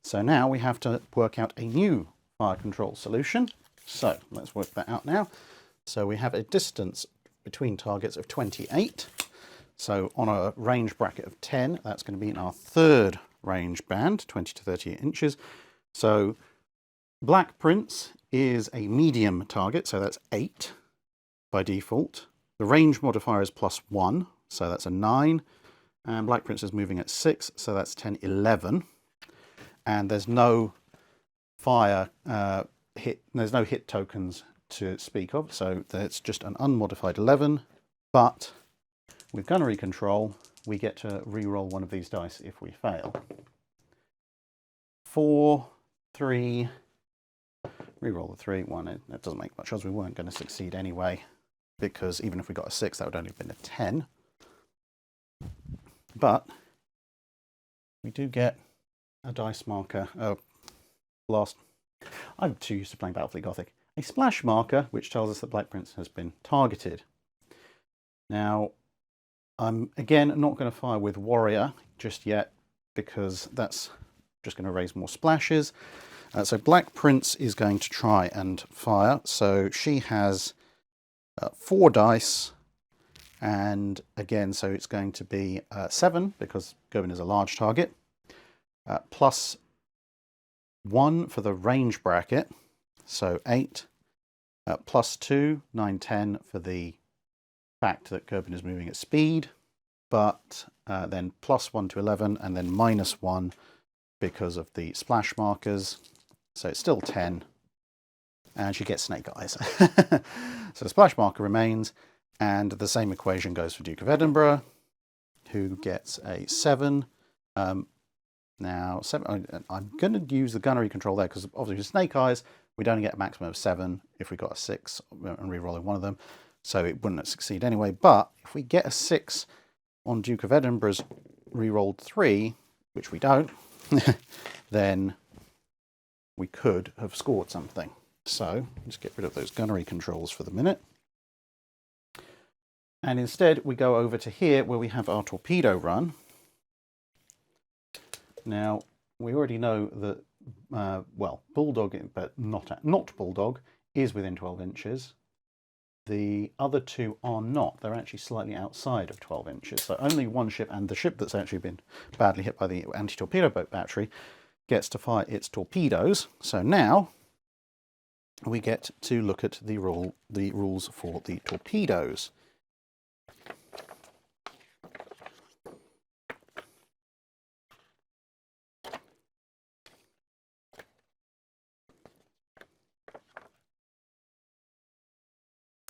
So now we have to work out a new fire control solution. So let's work that out now. So we have a distance between targets of 28. So on a range bracket of 10, that's going to be in our 3rd range band, 20 to 38 inches. So Black Prince is a medium target, so that's 8 by default. The range modifier is +1, so that's a 9. And Black Prince is moving at 6, so that's 10, 11. And there's no fire hit, there's no hit tokens to speak of, so it's just an unmodified 11. But with gunnery control, we get to re-roll one of these dice if we fail. 4, 3, re-roll the 3, 1. That doesn't make much odds. We weren't going to succeed anyway, because even if we got a 6, that would only have been a 10. But we do get a dice marker. I'm too used to playing Battlefleet Gothic. A splash marker, which tells us that Black Prince has been targeted. Now, I'm again not going to fire with Warrior just yet, because that's just going to raise more splashes. So Black Prince is going to try and fire. So she has 4 dice, and again, so it's going to be 7, because Gerben is a large target, plus 1 for the range bracket, so 8, plus 2, 9, 10 for the fact that Gerben is moving at speed, but then plus 1 to 11, and then -1 because of the splash markers, so it's still 10, and she gets snake eyes. So the splash marker remains, and the same equation goes for Duke of Edinburgh, who gets a 7. Now, 7. I'm going to use the gunnery control there, because obviously with snake eyes, we'd only get a maximum of 7 if we got a 6 and re-rolling one of them, so it wouldn't succeed anyway. But if we get a 6 on Duke of Edinburgh's re-rolled 3, which we don't, then we could have scored something. So let's get rid of those gunnery controls for the minute. And instead we go over to here where we have our torpedo run. Now, we already know that, well, Bulldog, but not Bulldog, is within 12 inches. The other 2 are not. They're actually slightly outside of 12 inches. So only one ship, and the ship that's actually been badly hit by the anti-torpedo boat battery, gets to fire its torpedoes. So now we get to look at the rules for the torpedoes.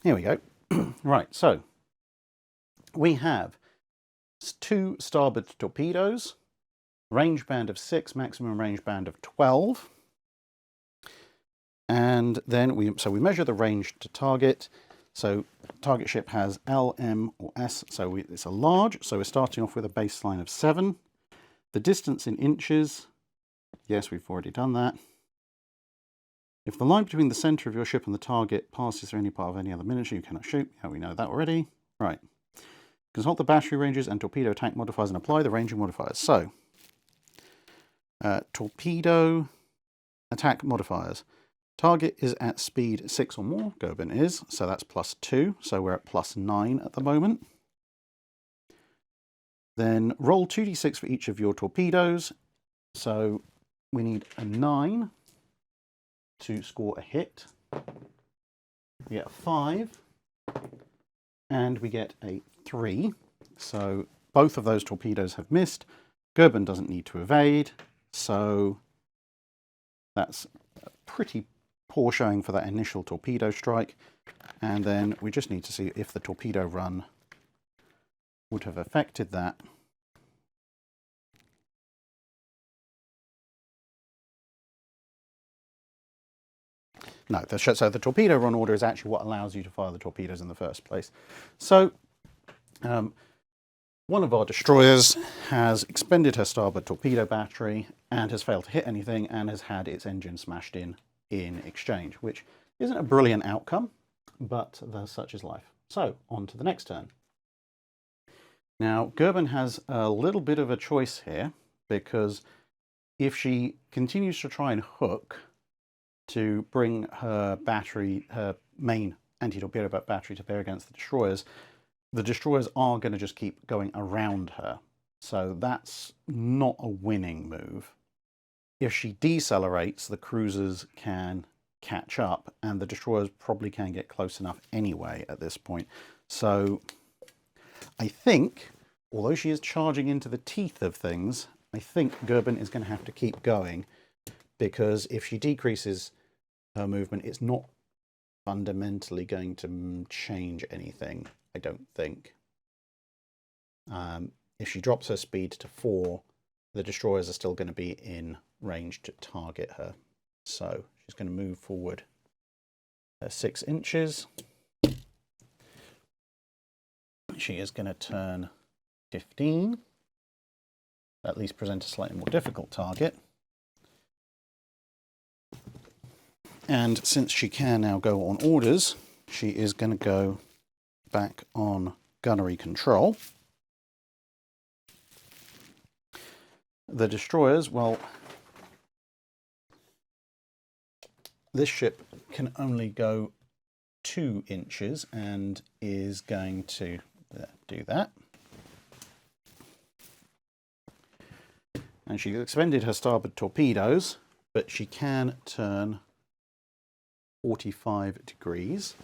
here we go. Right, so we have 2 starboard torpedoes, range band of 6, maximum range band of 12. And then we measure the range to target. So target ship has L, M, or S, so it's a large, so we're starting off with a baseline of 7. The distance in inches, yes, we've already done that. If the line between the centre of your ship and the target passes through any part of any other miniature, you cannot shoot. Yeah, we know that already. Right. Consult the battery ranges and torpedo attack modifiers and apply the ranging modifiers. So, torpedo attack modifiers. Target is at speed 6 or more, Gerben is, so that's +2, so we're at +9 at the moment. Then roll 2d6 for each of your torpedoes, so we need a 9 to score a hit. We get a 5, and we get a 3, so both of those torpedoes have missed. Gerben doesn't need to evade, so that's a pretty poor showing for that initial torpedo strike. And then we just need to see if the torpedo run would have affected that. No, so the torpedo run order is actually what allows you to fire the torpedoes in the first place. So one of our destroyers has expended her starboard torpedo battery and has failed to hit anything and has had its engine smashed in exchange, which isn't a brilliant outcome, but such is life. So on to the next turn. Now Gerben has a little bit of a choice here, because if she continues to try and hook to bring her battery, her main anti-torpedo battery to bear against the destroyers are going to just keep going around her. So that's not a winning move. If she decelerates, the cruisers can catch up, and the destroyers probably can get close enough anyway at this point. So I think, although she is charging into the teeth of things, I think Gerben is going to have to keep going, because if she decreases her movement, it's not fundamentally going to change anything, I don't think. If she drops her speed to 4, the destroyers are still going to be in range to target her. So she's going to move forward 6 inches. She is going to turn 15, at least present a slightly more difficult target. And since she can now go on orders, she is going to go back on gunnery control. The destroyers, well, this ship can only go 2 inches and is going to do that. And she expended her starboard torpedoes, but she can turn 45 degrees.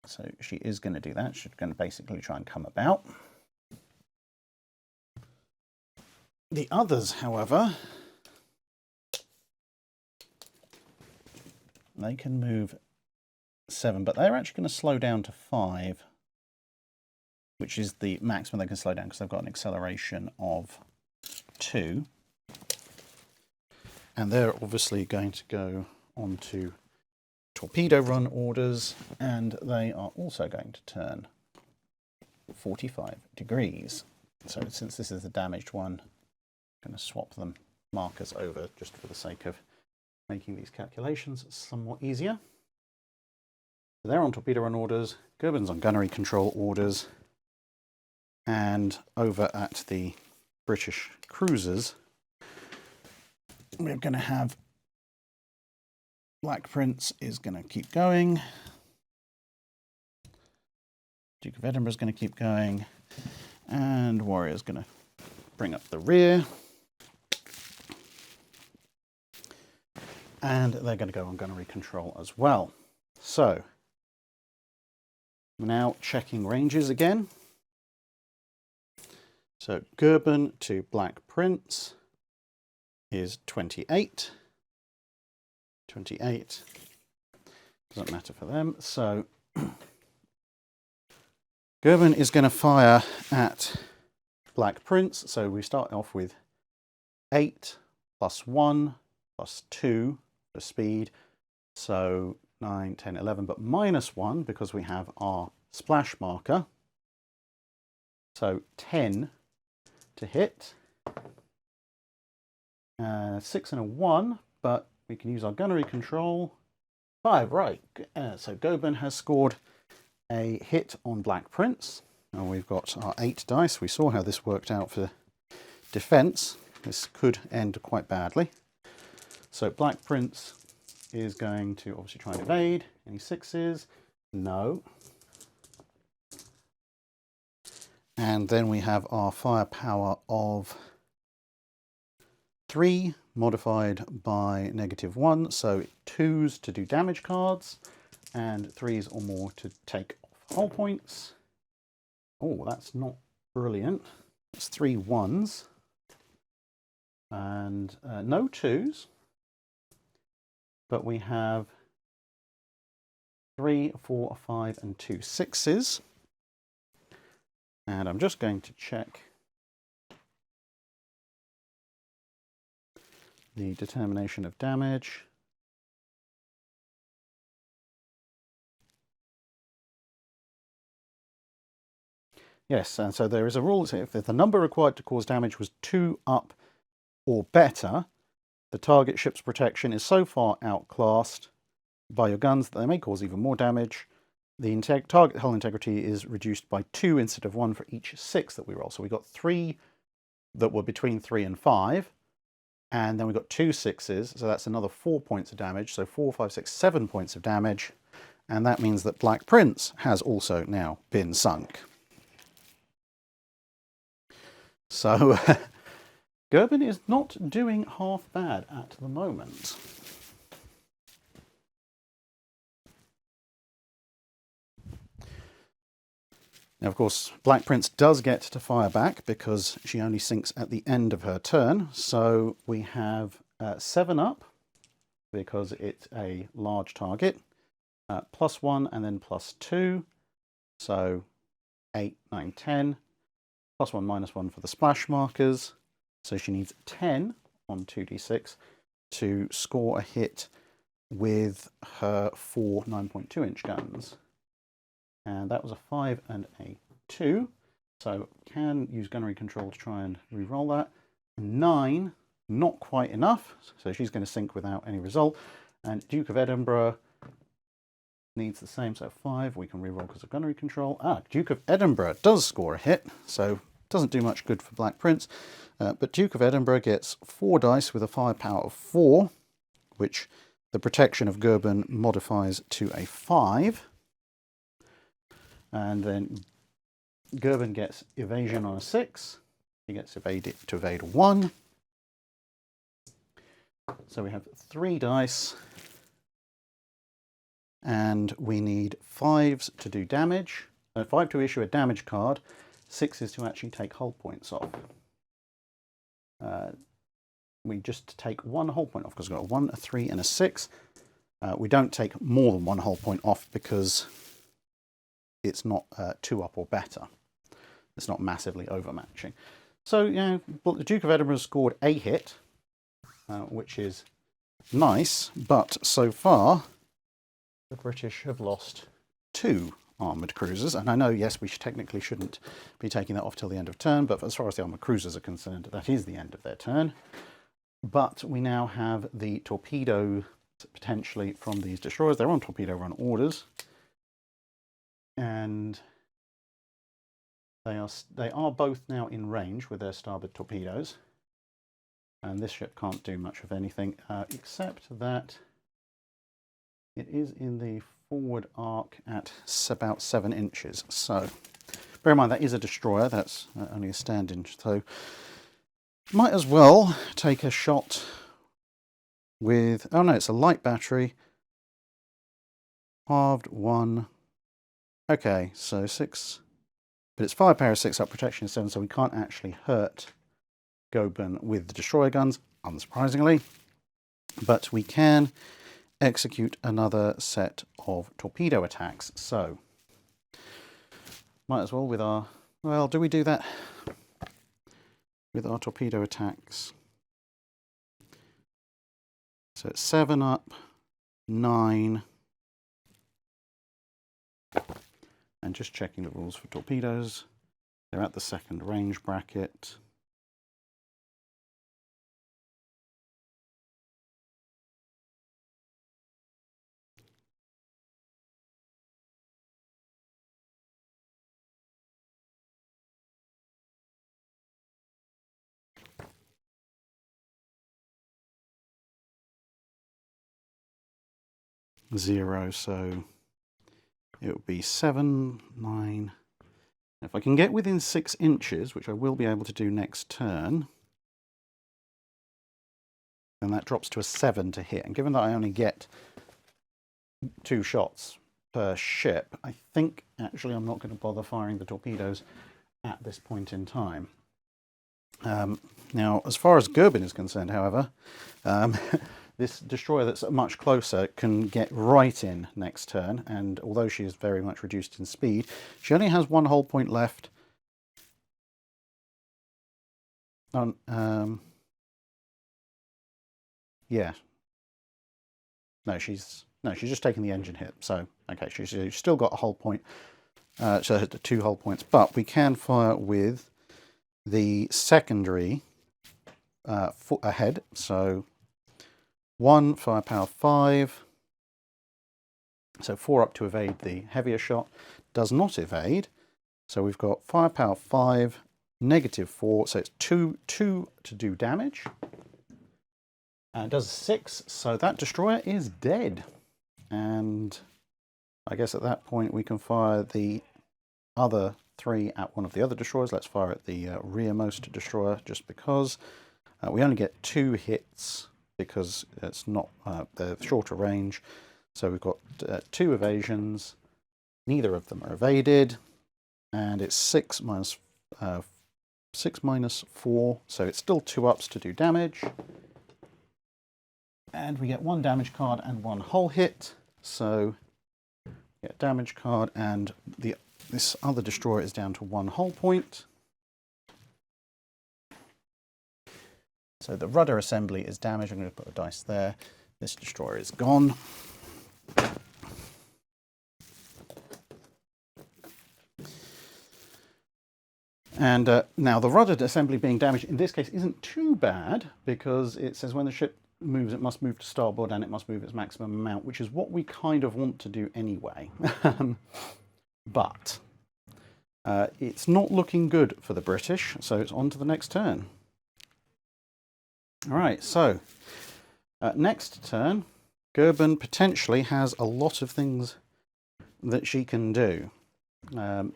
So she is going to do that. She's going to basically try and come about. The others, however, they can move 7, but they're actually going to slow down to 5, which is the maximum they can slow down because they've got an acceleration of 2. And they're obviously going to go on to torpedo run orders, and they are also going to turn 45 degrees. So since this is the damaged one, I'm going to swap them markers over just for the sake of making these calculations somewhat easier. So they're on torpedo run orders, Gerben's on gunnery control orders, and over at the British cruisers, we're going to have Black Prince is going to keep going, Duke of Edinburgh is going to keep going, and Warrior's going to bring up the rear. And they're going to go on gunnery control as well. So, we're now checking ranges again. So, Gerben to Black Prince is 28. 28. doesn't matter for them. So Gerben is going to fire at Black Prince. So we start off with 8 plus 1 plus 2 for speed. So 9, 10, 11, but minus 1 because we have our splash marker. So 10 to hit. 6 and a 1, but we can use our gunnery control. 5, right. So Gerben has scored a hit on Black Prince. And we've got our 8 dice. We saw how this worked out for defense. This could end quite badly. So Black Prince is going to obviously try and evade. Any 6s? No. And then we have our firepower of 3 modified by -1, so 2s to do damage cards and 3s or more to take off hull points. Oh, that's not brilliant. It's 3 1s and no 2s, but we have 3, 4, 5 and 2 6s. And I'm just going to check the determination of damage. Yes, and so there is a rule that if the number required to cause damage was 2 up or better, the target ship's protection is so far outclassed by your guns that they may cause even more damage. The target hull integrity is reduced by 2 instead of 1 for each 6 that we roll. So we got 3 that were between 3 and 5, and then we got 2 6s, so that's another 4 points of damage. So 4, 5, 6, 7 points of damage, and that means that Black Prince has also now been sunk. So Gerben is not doing half bad at the moment. Now, of course, Black Prince does get to fire back because she only sinks at the end of her turn. So we have 7 up because it's a large target, +1 and then +2. So 8, 9, 10, +1, -1 for the splash markers. So she needs 10 on 2d6 to score a hit with her 4 9.2-inch guns. And that was a 5 and a 2. So can use gunnery control to try and re-roll that. 9, not quite enough. So she's going to sink without any result. And Duke of Edinburgh needs the same. So 5, we can re-roll because of gunnery control. Duke of Edinburgh does score a hit. So doesn't do much good for Black Prince. But Duke of Edinburgh gets 4 dice with a firepower of 4, which the protection of Gerben modifies to a 5. And then Gerben gets evasion on a 6. He gets to evade 1. So we have 3 dice. And we need 5s to do damage. 5 to issue a damage card. 6 is to actually take hull points off. We just take 1 hull point off because we've got a 1, a 3 and a 6. We don't take more than 1 hull point off because it's not 2 up or better. It's not massively overmatching. So, you know, the Duke of Edinburgh scored a hit, which is nice, but so far the British have lost 2 armoured cruisers. And I know, yes, we technically shouldn't be taking that off till the end of turn, but as far as the armoured cruisers are concerned, that is the end of their turn. But we now have the torpedoes potentially from these destroyers. They're on torpedo run orders. And they are both now in range with their starboard torpedoes. And this ship can't do much of anything, except that it is in the forward arc at about 7 inches. So bear in mind that is a destroyer, that's only a stand-in. So might as well take a shot with, oh no, it's a light battery. Halved 1. Okay, so 6, but it's firepower 6 up, protection 7, so we can't actually hurt Gerben with the destroyer guns, unsurprisingly. But we can execute another set of torpedo attacks. So, might as well with our... Well, do we do that with our torpedo attacks? So it's 7 up, 9... And just checking the rules for torpedoes. They're at the second range bracket. Zero, so it would be 7, 9. If I can get within 6 inches, which I will be able to do next turn, then that drops to a 7 to hit. And given that I only get 2 shots per ship, I think actually I'm not going to bother firing the torpedoes at this point in time. Now, as far as Gerbin is concerned, however, this destroyer that's much closer can get right in next turn, and although she is very much reduced in speed, she only has 1 hull point left. Yeah. No, she's just taking the engine hit. So okay, she's still got a hull point. So 2 hull points, but we can fire with the secondary foot ahead. So 1 firepower 5, so 4 up to evade the heavier shot, does not evade, so we've got firepower 5, -4, so it's 2 to do damage, and it does 6, so that destroyer is dead. And I guess at that point we can fire the other 3 at one of the other destroyers. Let's fire at the rearmost destroyer, just because we only get 2 hits because it's not the shorter range. So we've got 2 evasions, neither of them are evaded, and it's 6 minus 4, so it's still 2 ups to do damage. And we get 1 damage card and 1 hull hit, so we get a damage card, and this other destroyer is down to 1 hull point. So the rudder assembly is damaged. I'm going to put a dice there. This destroyer is gone. And now the rudder assembly being damaged in this case isn't too bad, because it says when the ship moves, it must move to starboard and it must move its maximum amount, which is what we kind of want to do anyway. But it's not looking good for the British, so it's on to the next turn. All right, so next turn, Gerbin potentially has a lot of things that she can do.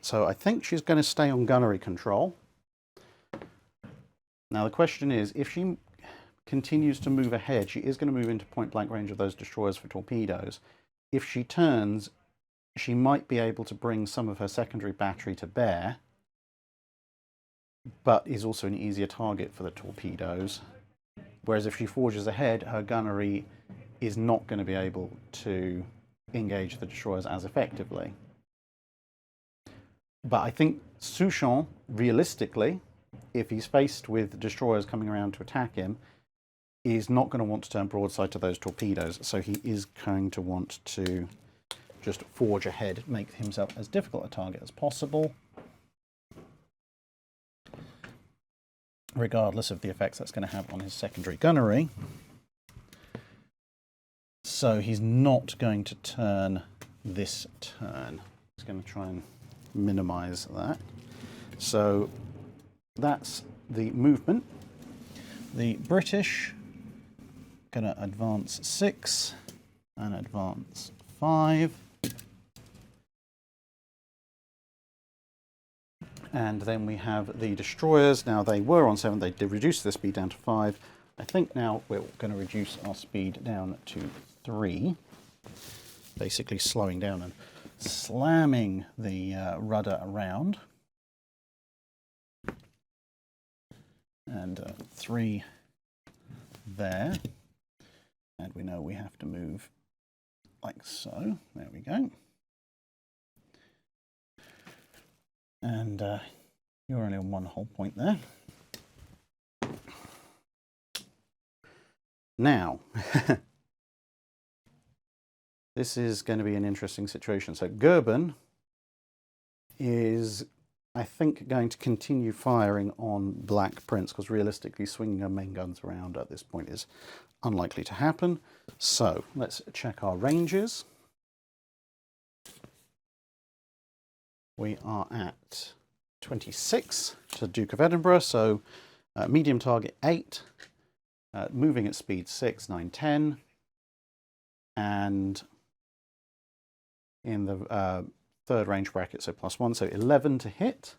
So I think she's going to stay on gunnery control. Now the question is, if she continues to move ahead, she is going to move into point-blank range of those destroyers for torpedoes. If she turns, she might be able to bring some of her secondary battery to bear, but is also an easier target for the torpedoes. Whereas if she forges ahead, her gunnery is not going to be able to engage the destroyers as effectively. But I think Souchon, realistically, if he's faced with destroyers coming around to attack him, is not going to want to turn broadside to those torpedoes. So he is going to want to just forge ahead, make himself as difficult a target as possible, regardless of the effects that's going to have on his secondary gunnery. So he's not going to turn this turn. He's going to try and minimize that. So that's the movement. The British going to advance 6 and advance 5. And then we have the destroyers. Now they were on 7, they did reduce the speed down to 5. I think now we're going to reduce our speed down to 3. Basically slowing down and slamming the rudder around. And 3 there. And we know we have to move like so. There we go. And you're only on one whole point there. Now, this is going to be an interesting situation. So Gerben is, I think, going to continue firing on Black Prince, because realistically swinging her main guns around at this point is unlikely to happen. So let's check our ranges. We are at 26 to Duke of Edinburgh, so medium target 8, moving at speed 6, 9, 10, and in the third range bracket, so +1, so 11 to hit.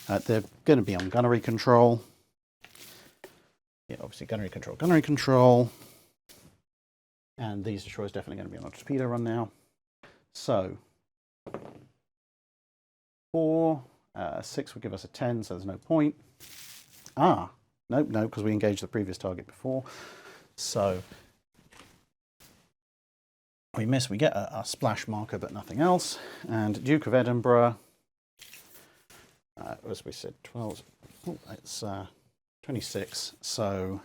They're going to be on gunnery control. Yeah, obviously gunnery control. And these destroyers definitely going to be on a torpedo run now. So 4, 6 would give us a 10, so there's no point. No, because we engaged the previous target before. So we miss, we get a splash marker, but nothing else. And Duke of Edinburgh, as we said, 12, it's 26, so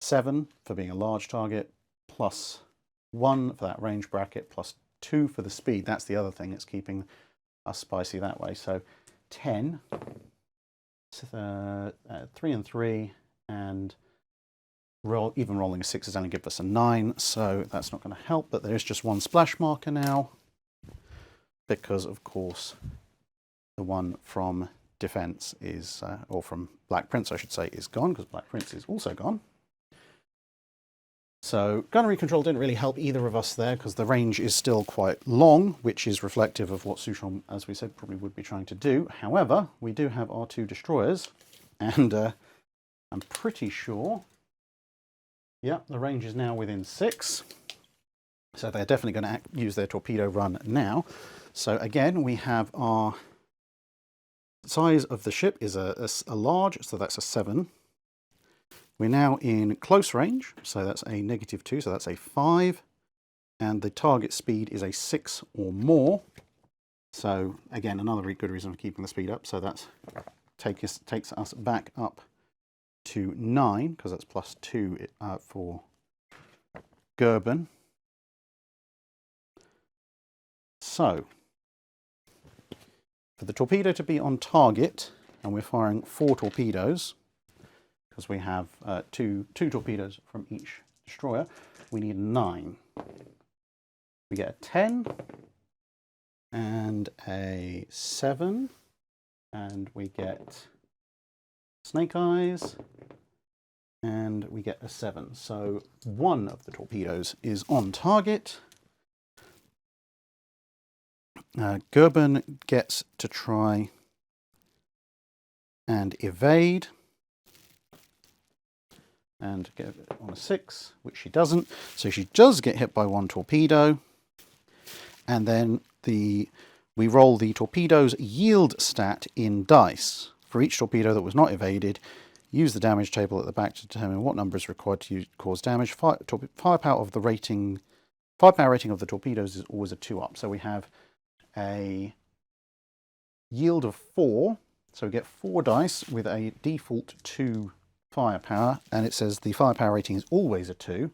7 for being a large target, +1 for that range bracket, +2 for the speed. That's the other thing that's keeping us spicy that way. So 10, 3 and 3, and even rolling a 6 is only give us a 9, so that's not going to help. But there is just one splash marker now, because of course the one from defense is, or from Black Prince I should say, is gone, because Black Prince is also gone. So gunnery control didn't really help either of us there, because the range is still quite long, which is reflective of what Souchon, as we said, probably would be trying to do. However, we do have our 2 destroyers, and I'm pretty sure, yeah, the range is now within 6. So they're definitely going to use their torpedo run now. So again, we have our size of the ship is a large, so that's a 7. We're now in close range, so that's a -2, so that's a 5. And the target speed is a 6 or more. So again, another very good reason for keeping the speed up. So that takes us back up to 9, because that's +2 for Gerben. So for the torpedo to be on target, and we're firing 4 torpedoes, because we have two torpedoes from each destroyer, we need 9. We get a 10 and a 7, and we get snake eyes, and we get a 7. So 1 of the torpedoes is on target. Gerben gets to try and evade and get on a 6, which she doesn't. So she does get hit by 1 torpedo, and then we roll the torpedo's yield stat in dice. For each torpedo that was not evaded, use the damage table at the back to determine what number is required to cause damage. Firepower rating of the torpedoes is always a 2 up. So we have a yield of 4, so we get 4 dice with a default 2 firepower, and it says the firepower rating is always a 2,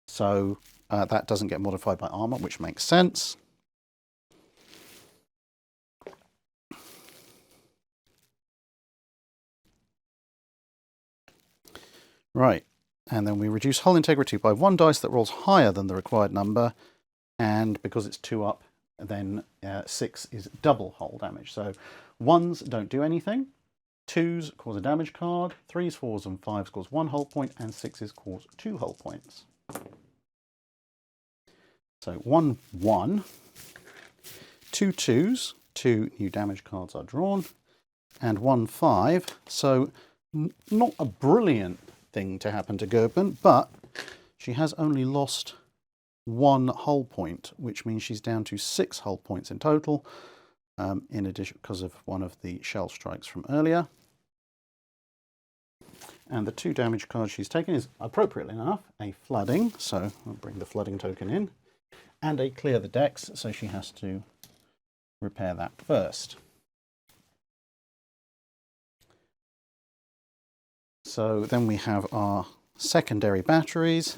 so that doesn't get modified by armor, which makes sense. Right, and then we reduce hull integrity by 1 dice that rolls higher than the required number, and because it's 2 up, then 6 is double hull damage. So 1s don't do anything, 2s cause a damage card, 3s, 4s and 5s cause 1 hull point, and 6s cause 2 hull points. So 1, 1, 2 2s, 2 new damage cards are drawn, and 1 5. So not a brilliant thing to happen to Gerben, but she has only lost 1 hull point, which means she's down to 6 hull points in total, in addition, because of one of the shell strikes from earlier. And the 2 damage cards she's taken is, appropriately enough, a flooding. So I'll bring the flooding token in. and a clear the decks, so she has to repair that first. So then we have our secondary batteries,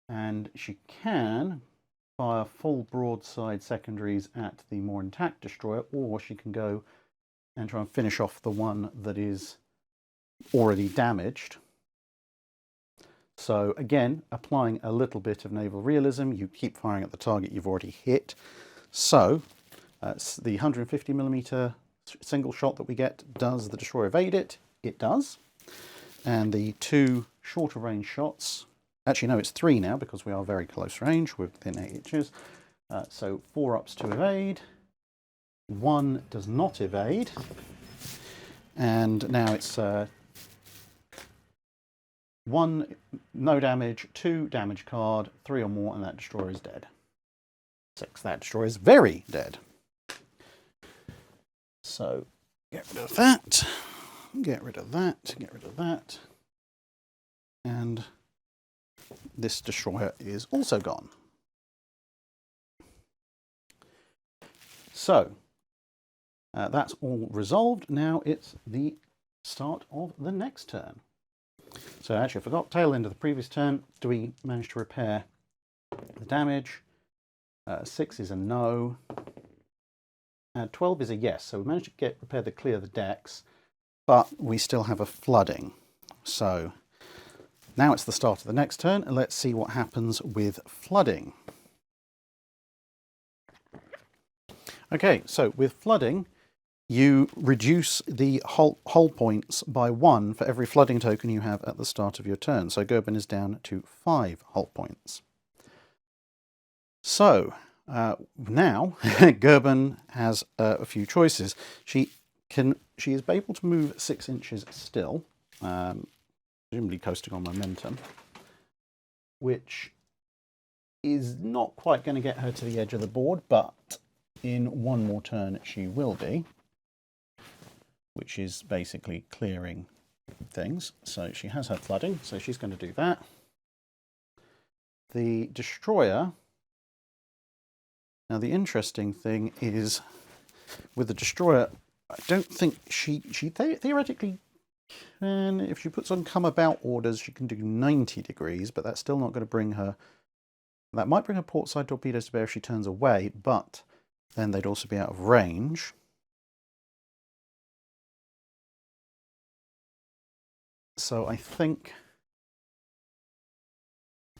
and she can fire full broadside secondaries at the more intact destroyer, or she can go and try and finish off the one that is already damaged. So again, applying a little bit of naval realism, you keep firing at the target you've already hit. So the 150mm single shot that we get, does the destroyer evade it? It does. And the two shorter range shots, actually no, it's 3 now because we are very close range, we're within 8 inches. So 4 ups to evade, 1 does not evade, and now it's 1 no damage, 2 damage card, 3 or more, and that destroyer is dead. 6, that destroyer is very dead. So get rid of that, get rid of that, get rid of that, and this destroyer is also gone. So that's all resolved. Now it's the start of the next turn. So actually I forgot, tail end of the previous turn, do we manage to repair the damage? 6 is a no. 12 is a yes, so we managed to repair the clear the decks, but we still have a flooding. So now it's the start of the next turn, and let's see what happens with flooding. Okay, so with flooding, you reduce the hull points by 1 for every flooding token you have at the start of your turn. So Gerben is down to 5 hull points. So now Gerben has a few choices. She is able to move 6 inches still, presumably coasting on momentum, which is not quite going to get her to the edge of the board, but in 1 more turn she will be, which is basically clearing things. So she has her flooding, so she's going to do that. The destroyer, now the interesting thing is with the destroyer, I don't think she theoretically can, if she puts on come about orders, she can do 90 degrees, but that's still not going to bring her, that might bring her portside torpedoes to bear if she turns away, but then they'd also be out of range. So I think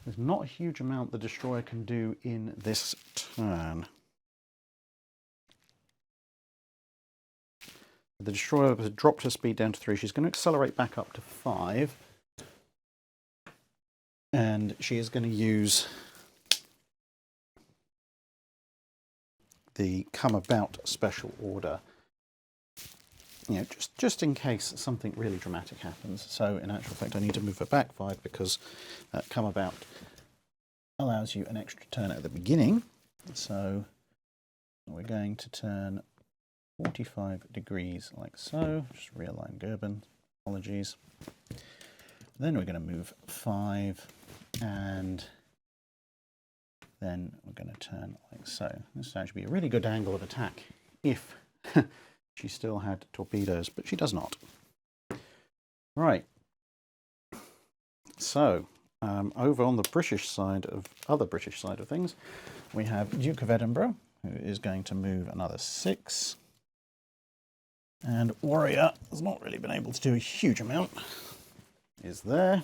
there's not a huge amount the destroyer can do in this turn. The destroyer has dropped her speed down to 3. She's going to accelerate back up to 5. And she is going to use the come about special order, you know, just in case something really dramatic happens. So in actual fact I need to move her back 5 because come about allows you an extra turn at the beginning. So we're going to turn 45 degrees like so. Just realign Gerben, apologies. Then we're going to move 5, and then we're going to turn like so. This would actually be a really good angle of attack if she still had torpedoes, but she does not. Right. So over on the British side of things, we have Duke of Edinburgh, who is going to move another 6. And Warrior has not really been able to do a huge amount, is there.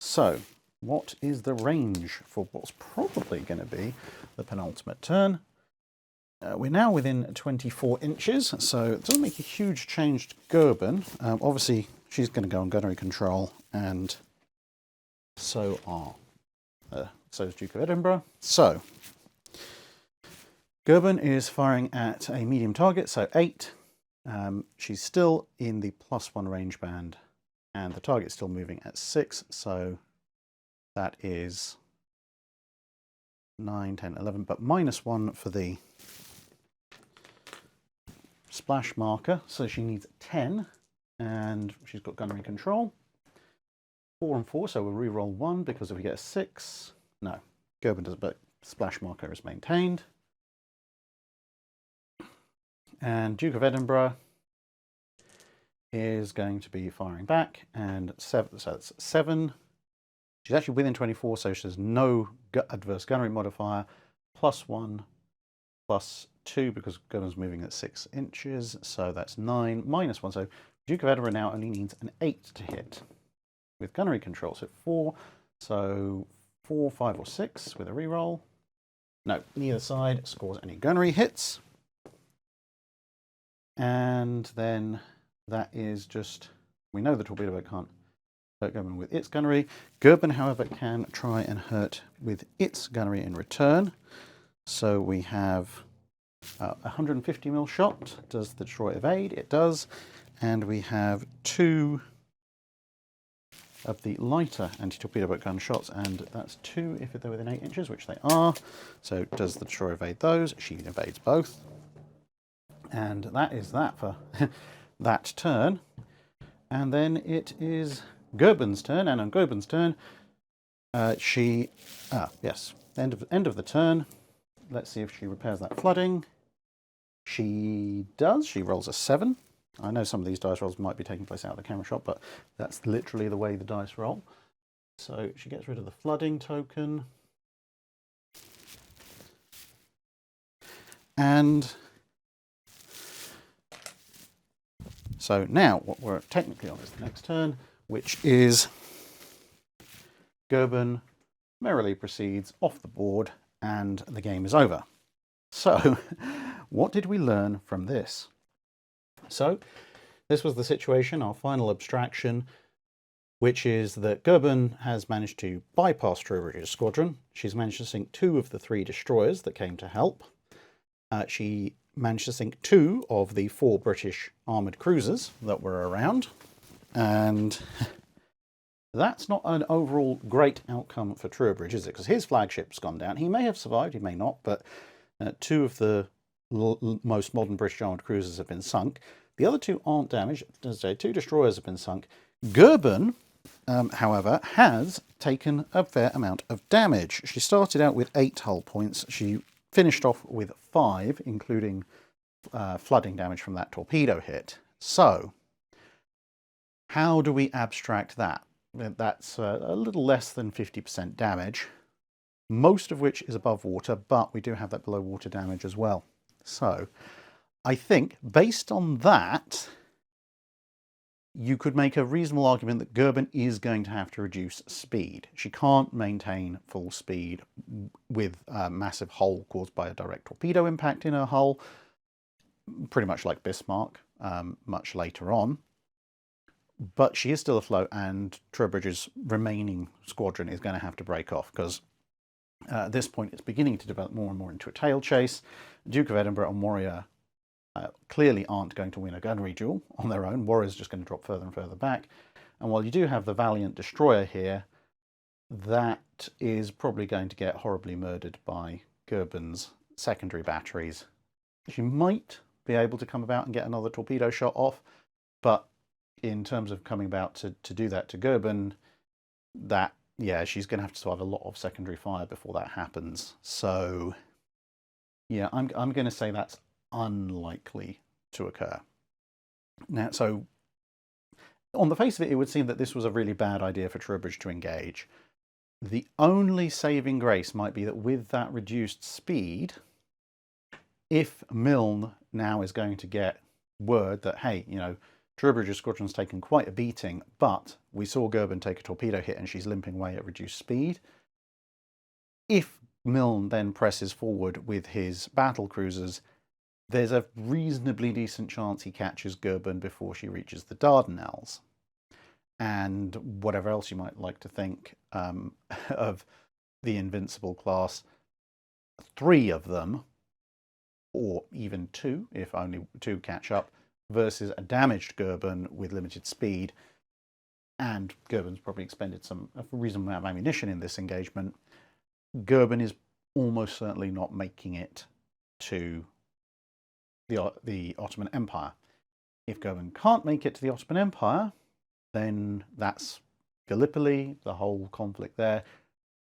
So what is the range for what's probably going to be the penultimate turn? We're now within 24 inches, so it doesn't make a huge change to Gerben. Obviously, she's going to go on gunnery control, and so is Duke of Edinburgh. So Gerben is firing at a medium target, so 8. She's still in the +1 range band, and the target's still moving at 6, so that is 9, 10, 11, but -1 for the splash marker, so she needs 10, and she's got gunnery control. 4 and 4, so we'll re-roll 1, because if we get a 6, No, Gerben does, but splash marker is maintained. And Duke of Edinburgh is going to be firing back, and 7, so that's 7. She's actually within 24, so she has no adverse gunnery modifier, +1, +2, because Gerben's moving at 6 inches, so that's 9, -1. So Duke of Edinburgh now only needs an 8 to hit with gunnery control. So 4, so 4, 5, or 6 with a reroll. No, neither side scores any gunnery hits. And then that is just, we know the torpedo boat can't hurt Gerben with its gunnery. Gerben, however, can try and hurt with its gunnery in return. So we have a 150 mil shot. Does the destroyer evade? It does. And we have 2 of the lighter anti-torpedo boat gun shots, and that's 2 if they're within 8 inches, which they are. So does the destroyer evade those? She evades both. And that is that for that turn. And then it is Gerben's turn, and on Gerben's turn, yes, end of the turn. Let's see if she repairs that flooding. She does. She rolls a 7. I know some of these dice rolls might be taking place out of the camera shot, but that's literally the way the dice roll. So she gets rid of the flooding token. And so now what we're technically on is the next turn, which is Gerben merrily proceeds off the board and the game is over. So what did we learn from this? So this was the situation, our final abstraction, which is that Gerben has managed to bypass Troubridge's squadron. She's managed to sink 2 of the 3 destroyers that came to help. She managed to sink 2 of the 4 British armoured cruisers that were around. And that's not an overall great outcome for Troubridge, is it? Because his flagship's gone down. He may have survived, he may not, but 2 of the most modern British armoured cruisers have been sunk. The other 2 aren't damaged. As I say, 2 destroyers have been sunk. Gerben, however, has taken a fair amount of damage. She started out with 8 hull points. She finished off with 5, including flooding damage from that torpedo hit. So, how do we abstract that? That's a little less than 50% damage, most of which is above water, but we do have that below water damage as well. So, I think, based on that, you could make a reasonable argument that Gerben is going to have to reduce speed. She can't maintain full speed with a massive hole caused by a direct torpedo impact in her hull, pretty much like Bismarck, much later on. But she is still afloat, and Troubridge's remaining squadron is going to have to break off, because at this point it's beginning to develop more and more into a tail chase. Duke of Edinburgh and Warrior clearly aren't going to win a gunnery duel on their own. Warrior's just going to drop further and further back. And while you do have the Valiant destroyer here, that is probably going to get horribly murdered by Gerben's secondary batteries. She might be able to come about and get another torpedo shot off, but in terms of coming about to do that to Gerben, that, yeah, she's going to have to survive a lot of secondary fire before that happens. So, yeah, I'm going to say that's unlikely to occur. Now, so on the face of it, it would seem that this was a really bad idea for Troubridge to engage. The only saving grace might be that with that reduced speed, if Milne now is going to get word that, hey, you know, Troubridge's squadron's taken quite a beating, but we saw Gerben take a torpedo hit and she's limping away at reduced speed. If Milne then presses forward with his battle cruisers, there's a reasonably decent chance he catches Gerben before she reaches the Dardanelles. And whatever else you might like to think of the Invincible class, 3 of them, or even 2, if only 2 catch up, versus a damaged Gerben with limited speed, and Gerben's probably expended a reasonable amount of ammunition in this engagement, Gerben is almost certainly not making it to the Ottoman Empire. If Gerben can't make it to the Ottoman Empire, then that's Gallipoli, the whole conflict there,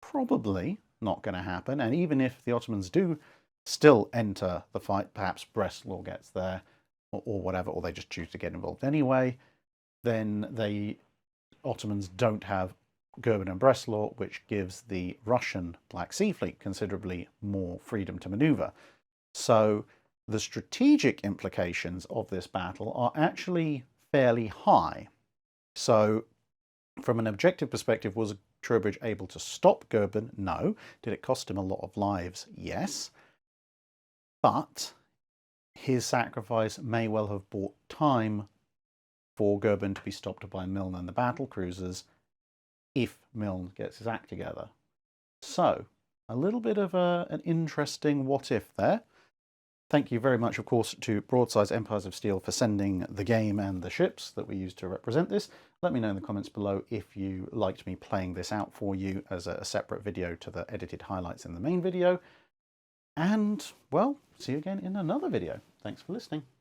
probably not going to happen. And even if the Ottomans do still enter the fight, perhaps Breslau gets there or whatever, or they just choose to get involved anyway, then the Ottomans don't have Goeben and Breslau, which gives the Russian Black Sea Fleet considerably more freedom to maneuver. So the strategic implications of this battle are actually fairly high. So from an objective perspective, was Troubridge able to stop Goeben? No. Did it cost him a lot of lives? Yes. But his sacrifice may well have bought time for Goeben to be stopped by Milne and the battle cruisers if Milne gets his act together. So, a little bit of an interesting what if there. Thank you very much, of course, to Broadsides Empires of Steel for sending the game and the ships that we used to represent this. Let me know in the comments below if you liked me playing this out for you as a separate video to the edited highlights in the main video. And, well, see you again in another video. Thanks for listening.